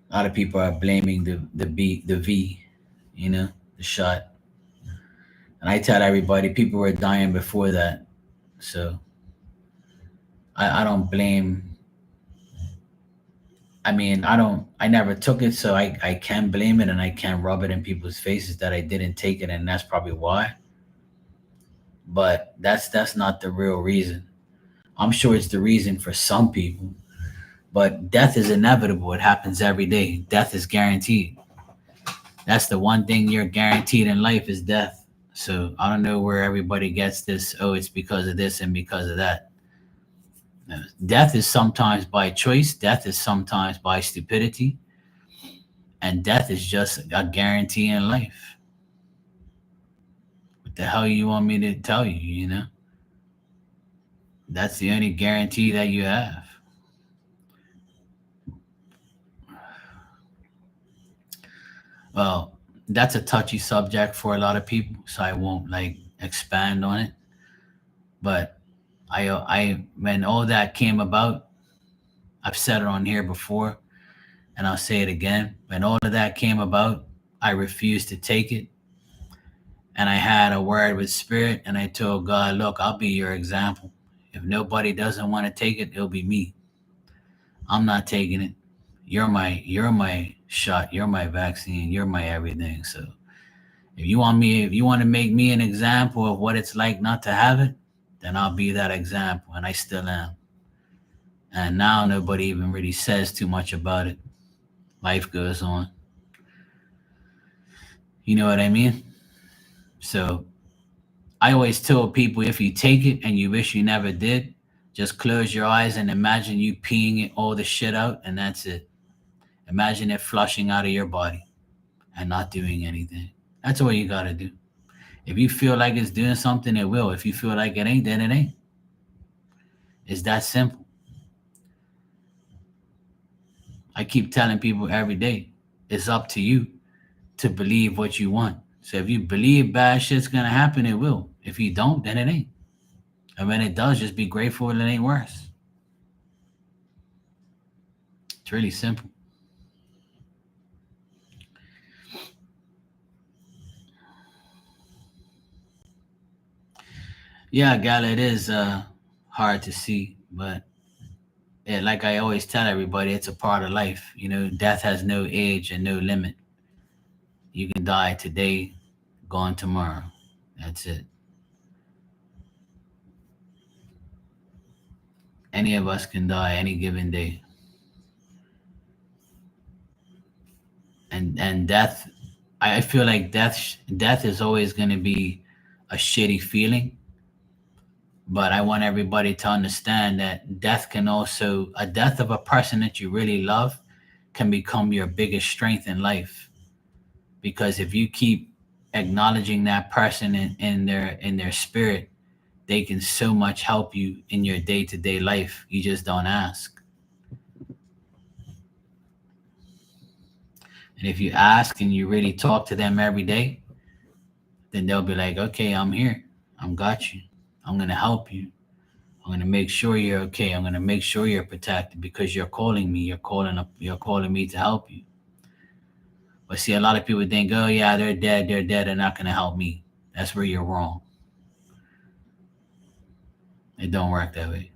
A lot of people are blaming the V, the shot. And I tell everybody people were dying before that. So I don't blame. I mean, I never took it, so I can blame it and I can rub it in people's faces that I didn't take it, and that's probably why. But that's not the real reason. I'm sure it's the reason for some people, But death is inevitable. It happens every day. Death is guaranteed. That's the one thing you're guaranteed in life is death. So I don't know where everybody gets this. Oh, it's because of this and because of that. No. Death is sometimes by choice. Death is sometimes by stupidity. And death is just a guarantee in life. What the hell you want me to tell you, you know? That's the only guarantee that you have. Well, that's a touchy subject for a lot of people, so I won't like expand on it. But when all that came about, I've said it on here before, and I'll say it again. When all of that came about, I refused to take it, and I had a word with Spirit, and I told God, "Look, I'll be your example. If nobody doesn't want to take it, it'll be me. I'm not taking it. You're my shot. You're my vaccine. You're my everything. So if you want to make me an example of what it's like not to have it, then I'll be that example, and I still am. And now nobody even really says too much about it. Life goes on. You know what I mean? So I always tell people if you take it and you wish you never did, just close your eyes and imagine you peeing all the shit out, and that's it. Imagine it flushing out of your body and not doing anything. That's all you gotta do. If you feel like it's doing something, it will. If you feel like it ain't, then it ain't. It's that simple. I keep telling people every day, it's up to you to believe what you want. So if you believe bad shit's gonna happen, it will. If you don't, then it ain't. And when it does, just be grateful it ain't worse. It's really simple. Yeah, Gala, it is hard to see, but yeah, like I always tell everybody, it's a part of life. You know, death has no age and no limit. You can die today, gone tomorrow. That's it. Any of us can die any given day. And death, I feel like death is always going to be a shitty feeling, but I want everybody to understand that death can also a death of a person that you really love can become your biggest strength in life, because if you keep acknowledging that person in their spirit, they can so much help you in your day-to-day life. You just don't ask. And if you ask and you really talk to them every day, then they'll be like, okay, I'm here. I'm got you. I'm gonna help you. I'm gonna make sure you're okay. I'm gonna make sure you're protected because you're calling me. You're calling me to help you. But see, a lot of people think, oh yeah, they're dead. They're dead. They're not gonna help me. That's where you're wrong. It don't work that way.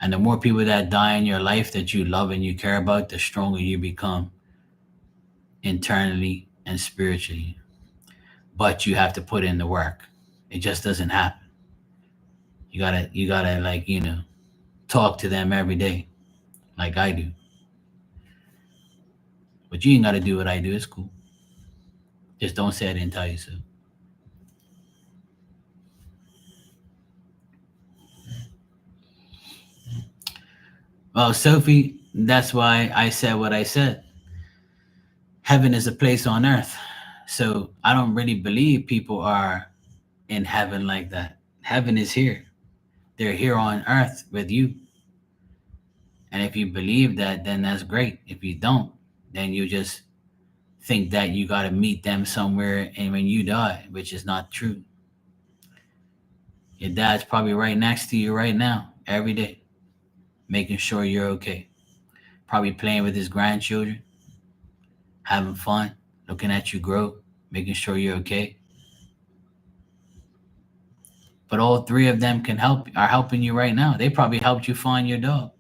And the more people that die in your life that you love and you care about, the stronger you become internally and spiritually. But you have to put in the work. It just doesn't happen. You gotta like, talk to them every day, like I do. But you ain't gotta do what I do. It's cool. Just don't say I didn't tell you so. Well, Sophie, that's why I said what I said. Heaven is a place on earth. So I don't really believe people are in heaven like that. Heaven is here. They're here on earth with you. And if you believe that, then that's great. If you don't, then you just think that you got to meet them somewhere and when you die, which is not true. Your dad's probably right next to you right now, every day, making sure you're okay. Probably playing with his grandchildren, having fun, looking at you grow, making sure you're okay. But all three of them are helping you right now. They probably helped you find your dog.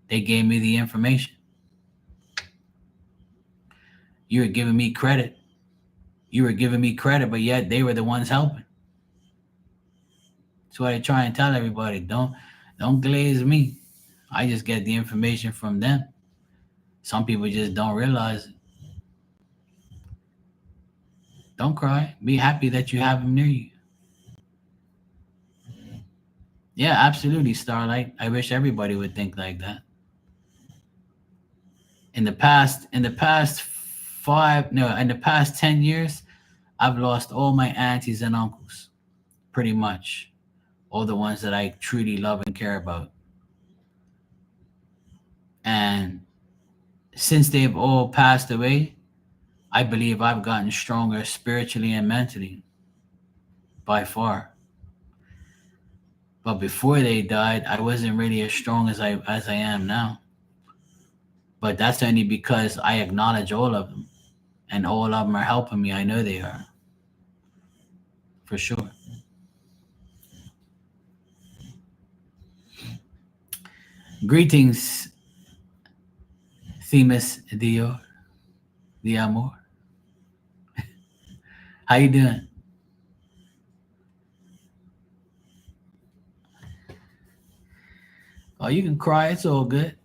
They gave me the information. You were giving me credit. You were giving me credit, but yet they were the ones helping. That's why I try and tell everybody, don't glaze me. I just get the information from them. Some people just don't realize it. Don't cry. Be happy that you have them near you. Yeah, absolutely, Starlight. I wish everybody would think like that. In the past 10 years, I've lost all my aunties and uncles, pretty much. All the ones that I truly love and care about. And since they've all passed away, I believe I've gotten stronger spiritually and mentally by far. But before they died, I wasn't really as strong as I am now. But that's only because I acknowledge all of them, and all of them are helping me. I know they are, for sure. Greetings, Themis Dior, the amor. How you doing? Oh, you can cry. It's all good,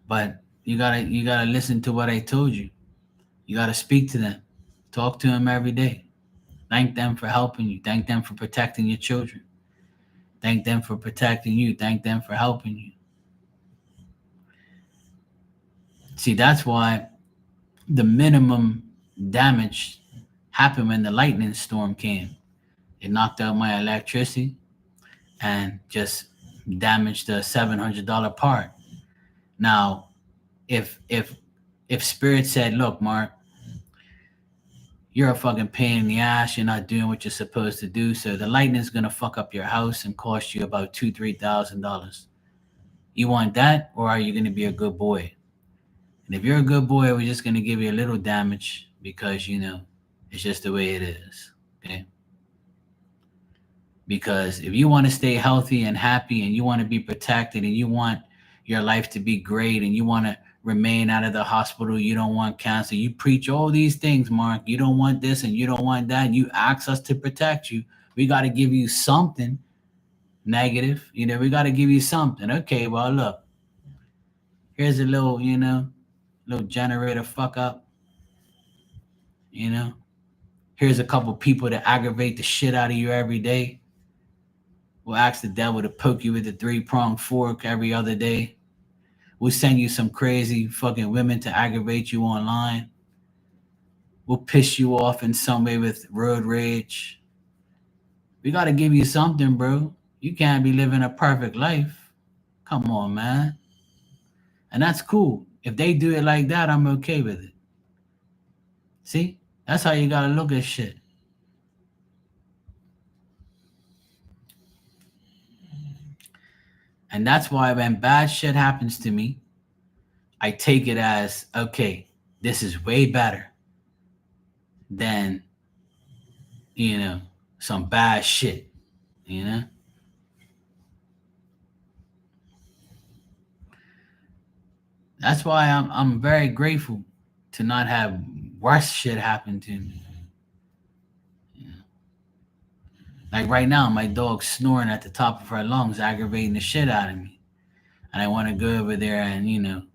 but you gotta listen to what I told you. You gotta speak to them, talk to them every day. Thank them for helping you. Thank them for protecting your children. Thank them for protecting you. Thank them for helping you. See, that's why the minimum damage happened when the lightning storm came. It knocked out my electricity and just damaged the $700 part. Now, if Spirit said, "Look, Mark, you're a fucking pain in the ass. You're not doing what you're supposed to do. So the lightning's gonna fuck up your house and cost you about $2,000-3,000. You want that, or are you gonna be a good boy? And if you're a good boy, we're just gonna give you a little damage because it's just the way it is. Okay? Because if you want to stay healthy and happy and you want to be protected and you want your life to be great and you want to remain out of the hospital, you don't want cancer, you preach all these things, Mark. You don't want this and you don't want that. You ask us to protect you. We got to give you something negative. We got to give you something. Okay, well, look, here's a little generator fuck up. You know, here's a couple people that aggravate the shit out of you every day. We'll ask the devil to poke you with a 3-pronged fork every other day. We'll send you some crazy fucking women to aggravate you online. We'll piss you off in some way with road rage. We got to give you something, bro. You can't be living a perfect life. Come on, man. And that's cool. If they do it like that, I'm okay with it. See? That's how you got to look at shit. And that's why when bad shit happens to me, I take it as, okay, this is way better than, some bad shit, you know? That's why I'm very grateful to not have worse shit happen to me. Like right now, my dog's snoring at the top of her lungs, aggravating the shit out of me. And I want to go over there and,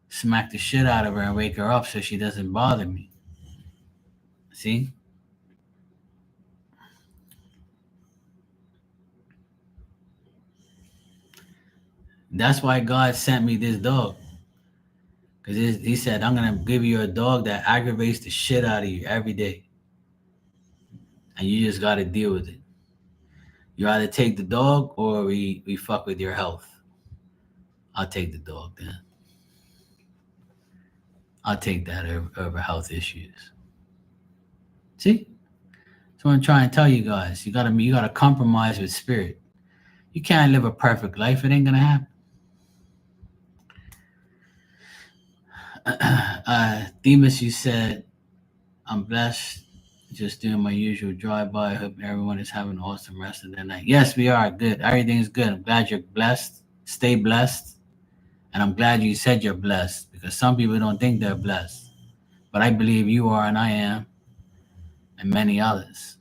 smack the shit out of her and wake her up so she doesn't bother me. See? That's why God sent me this dog. Because he said, I'm going to give you a dog that aggravates the shit out of you every day. And you just got to deal with it. You either take the dog or we fuck with your health. I'll take the dog then. I'll take that over health issues. See? That's what I'm trying to tell you guys. You gotta compromise with spirit. You can't live a perfect life. It ain't gonna happen. Demas, you said, I'm blessed. Just doing my usual drive-by. I hope everyone is having an awesome rest of their night. Yes, we are. Good. Everything's good. I'm glad you're blessed. Stay blessed. And I'm glad you said you're blessed because some people don't think they're blessed. But I believe you are and I am and many others.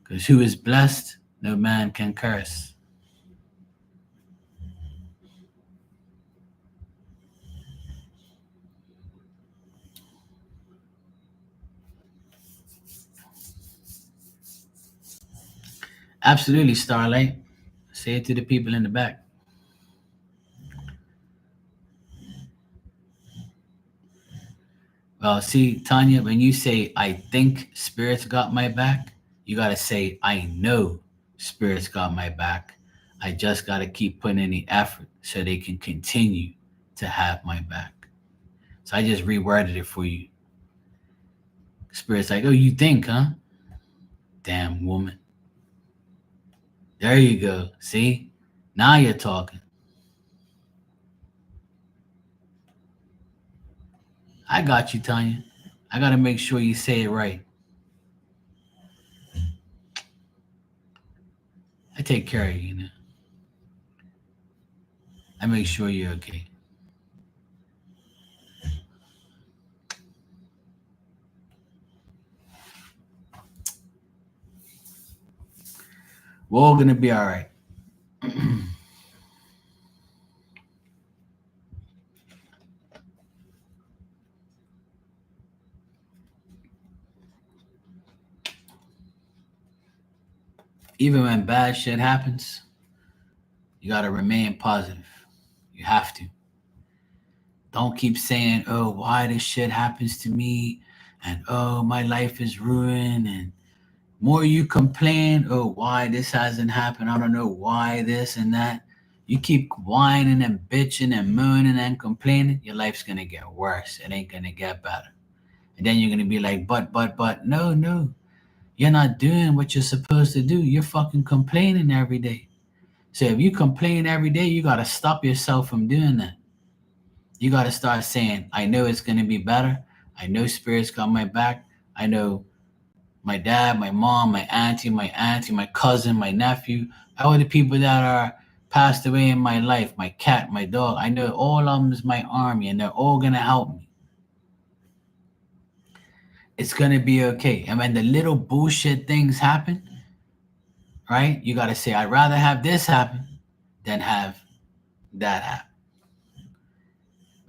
Because who is blessed, no man can curse. Absolutely, Starlight. Say it to the people in the back. Well, see, Tanya, when you say, I think spirits got my back, you got to say, I know spirits got my back. I just got to keep putting in the effort so they can continue to have my back. So I just reworded it for you. Spirit's like, oh, you think, huh? Damn woman. There you go. See? Now you're talking. I got you, Tanya. I got to make sure you say it right. I take care of you, I make sure you're okay. We're all going to be all right. Even when bad shit happens, you got to remain positive. You have to. Don't keep saying, oh, why this shit happens to me? And oh, my life is ruined. And more you complain, oh, why this hasn't happened? I don't know why this and that. You keep whining and bitching and moaning and complaining, your life's going to get worse. It ain't going to get better. And then you're going to be like, but. No, no. You're not doing what you're supposed to do. You're fucking complaining every day. So if you complain every day, you got to stop yourself from doing that. You got to start saying, I know it's going to be better. I know spirits got my back. I know my dad, my mom, my auntie, my cousin, my nephew, all the people that are passed away in my life, my cat, my dog. I know all of them is my army and they're all going to help me. It's going to be okay. And when the little bullshit things happen, right? You got to say, I'd rather have this happen than have that happen.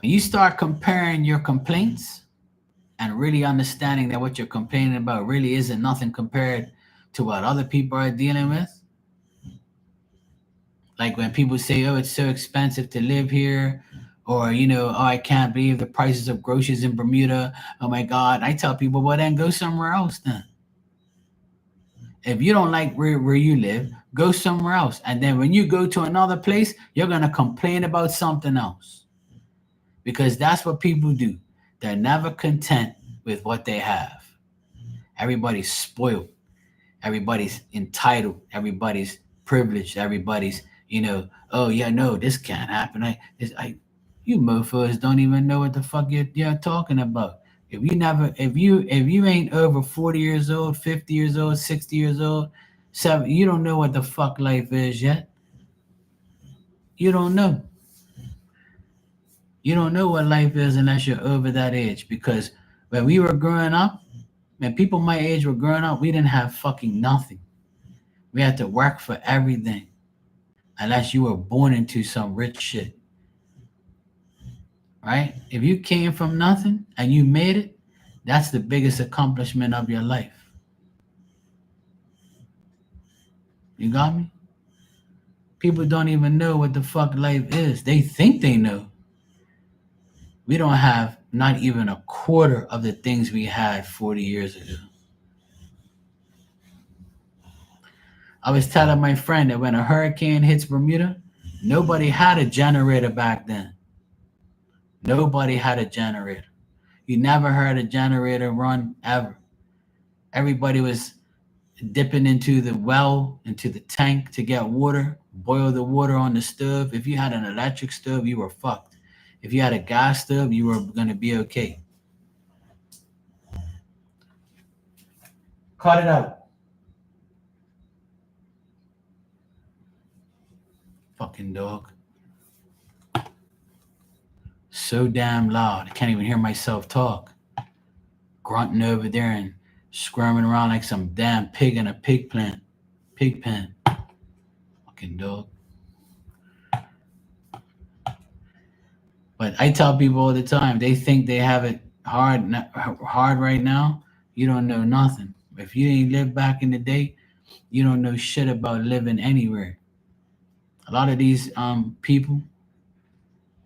When you start comparing your complaints and really understanding that what you're complaining about really isn't nothing compared to what other people are dealing with, like when people say, oh, it's so expensive to live here, or, oh, I can't believe the prices of groceries in Bermuda. Oh my God. I tell people, well, then go somewhere else then. If you don't like where you live, go somewhere else. And then when you go to another place, you're going to complain about something else. Because that's what people do. They're never content with what they have. Everybody's spoiled. Everybody's entitled. Everybody's privileged. Everybody's, oh yeah, no, this can't happen. You mofos don't even know what the fuck you're talking about. If you ain't over 40 years old, 50 years old, 60 years old, you don't know what the fuck life is yet. You don't know. You don't know what life is unless you're over that age. Because when we were growing up, when people my age were growing up, we didn't have fucking nothing. We had to work for everything. Unless you were born into some rich shit. Right? If you came from nothing and you made it, that's the biggest accomplishment of your life. You got me? People don't even know what the fuck life is. They think they know. We don't have not even a quarter of the things we had 40 years ago. I was telling my friend that when a hurricane hits Bermuda, nobody had a generator back then. Nobody had a generator. You never heard a generator run ever. Everybody was dipping into the well, into the tank to get water, boil the water on the stove. If you had an electric stove, you were fucked. If you had a gas stove, you were going to be okay. Cut it out. Fucking dog. So damn loud. I can't even hear myself talk. Grunting over there and squirming around like some damn pig in a pig pen. Fucking dog. But I tell people all the time, they think they have it hard right now. You don't know nothing. If you ain't lived back in the day, You don't know shit about living anywhere. A lot of these people,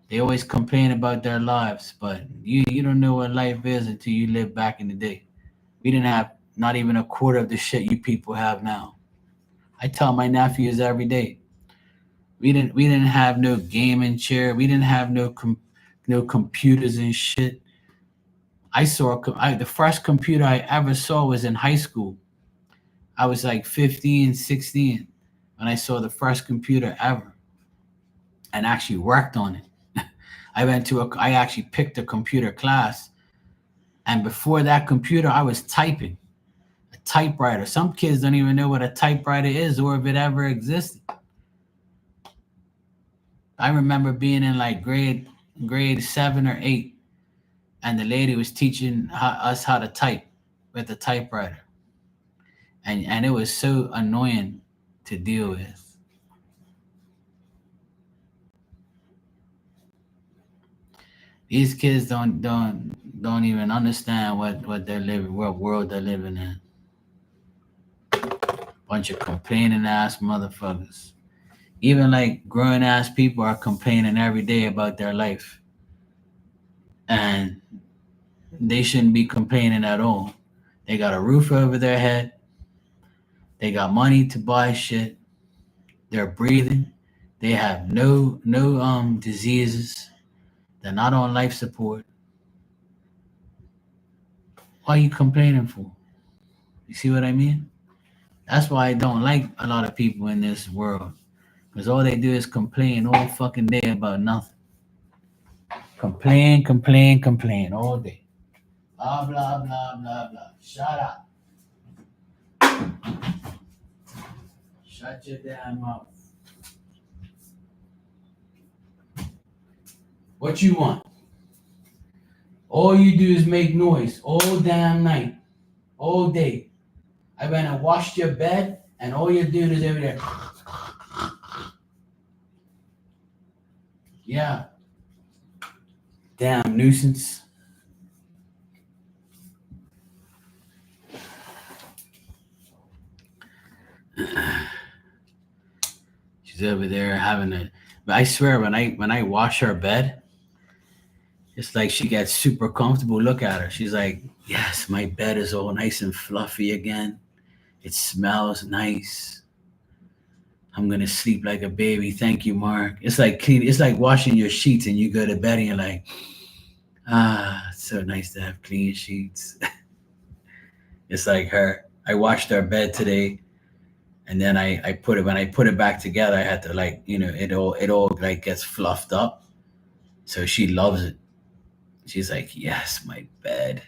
they always complain about their lives, but you don't know what life is until you live back in the day. We didn't have not even a quarter of the shit you people have now. I tell my nephews every day, we didn't have no gaming chair. We didn't have no computers and shit. The first computer I ever saw was in high school. I was like 15, 16 when I saw the first computer ever and actually worked on it. I actually picked a computer class, and before that computer, I was typing a typewriter. Some kids don't even know what a typewriter is or if it ever existed. I remember being in like grade 7 or 8, and the lady was teaching us how to type with the typewriter, and it was so annoying to deal with. These kids don't even understand what they're living, what world they're living in. Bunch of complaining ass motherfuckers. Even like grown ass people are complaining every day about their life, and they shouldn't be complaining at all. They got a roof over their head. They got money to buy shit. They're breathing. They have no diseases. They're not on life support. What are you complaining for? You see what I mean? That's why I don't like a lot of people in this world. Because all they do is complain all fucking day about nothing. Complain, complain, complain all day. Blah, blah, blah, blah, blah. Shut up. Shut your damn mouth. What you want? All you do is make noise all damn night, all day. I went and washed your bed, and all you're doing is over there. Yeah. Damn nuisance. She's over there having a. But I swear, when I wash her bed, it's like she gets super comfortable. Look at her. She's like, yes, my bed is all nice and fluffy again. It smells nice. I'm gonna sleep like a baby. Thank you, Mark. It's like clean. It's like washing your sheets and you go to bed and you're like, it's so nice to have clean sheets. It's like her. I washed our bed today, and then I put it when I put it back together. I had to like it all like gets fluffed up. So she loves it. She's like, yes, my bed.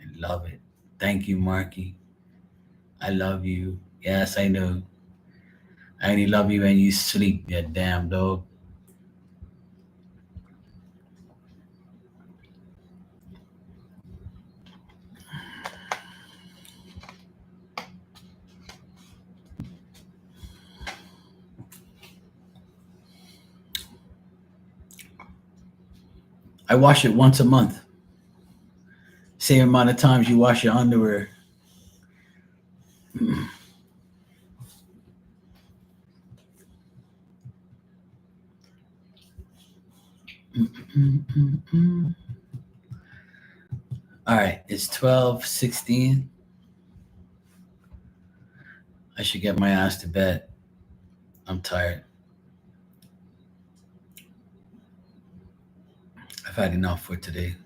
I love it. Thank you, Marky. I love you. Yes, I know. I only love you when you sleep, you damn dog. I wash it once a month. Same amount of times you wash your underwear. All right, it's 12:16. I should get my ass to bed. I'm tired. I've had enough for today.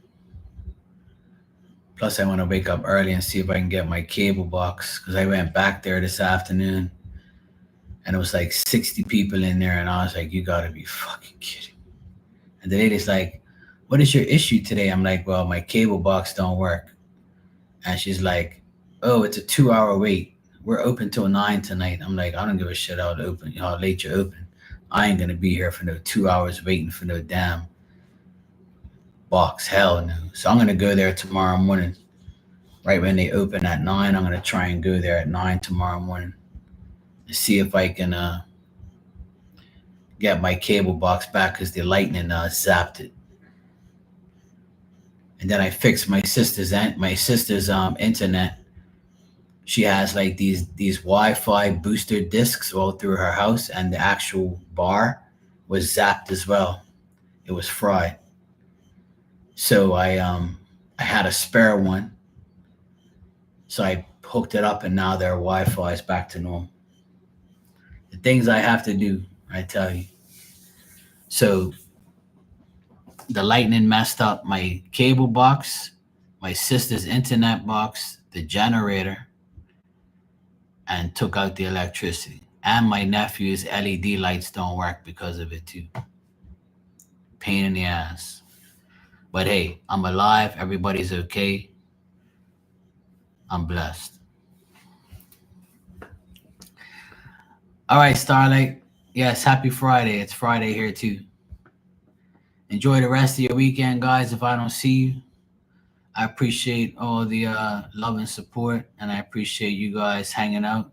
Plus, I want to wake up early and see if I can get my cable box because I went back there this afternoon and it was like 60 people in there, and I was like, you gotta be fucking kidding. And the lady's like, what is your issue today? I'm like, well, my cable box don't work. And she's like, oh, it's a 2 hour wait. We're open till 9 tonight. I'm like, I don't give a shit how late you're open. I ain't gonna be here for no 2 hours waiting for no damn box. Hell no. So I'm gonna go there tomorrow morning. Right when they open at 9, I'm gonna try and go there at 9 tomorrow morning and see if I can get my cable box back because the lightning zapped it. And then I fixed my sister's internet, She has like these Wi-Fi booster discs all through her house, and the actual bar was zapped as well. It was fried. So I had a spare one, so I hooked it up, and now their Wi-Fi is back to normal. The things I have to do, I tell you. So the lightning messed up my cable box, my sister's internet box, the generator, and took out the electricity. And my nephew's LED lights don't work because of it too. Pain in the ass. But hey, I'm alive. Everybody's okay. I'm blessed. All right, Starlight. Yes, happy Friday. It's Friday here too. Enjoy the rest of your weekend, guys. If I don't see you, I appreciate all the love and support, and I appreciate you guys hanging out.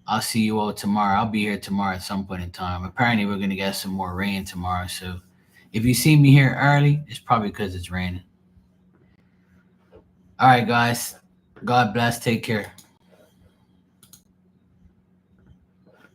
I'll see you all tomorrow. I'll be here tomorrow at some point in time. Apparently, we're going to get some more rain tomorrow. So if you see me here early, it's probably because it's raining. All right, guys. God bless. Take care.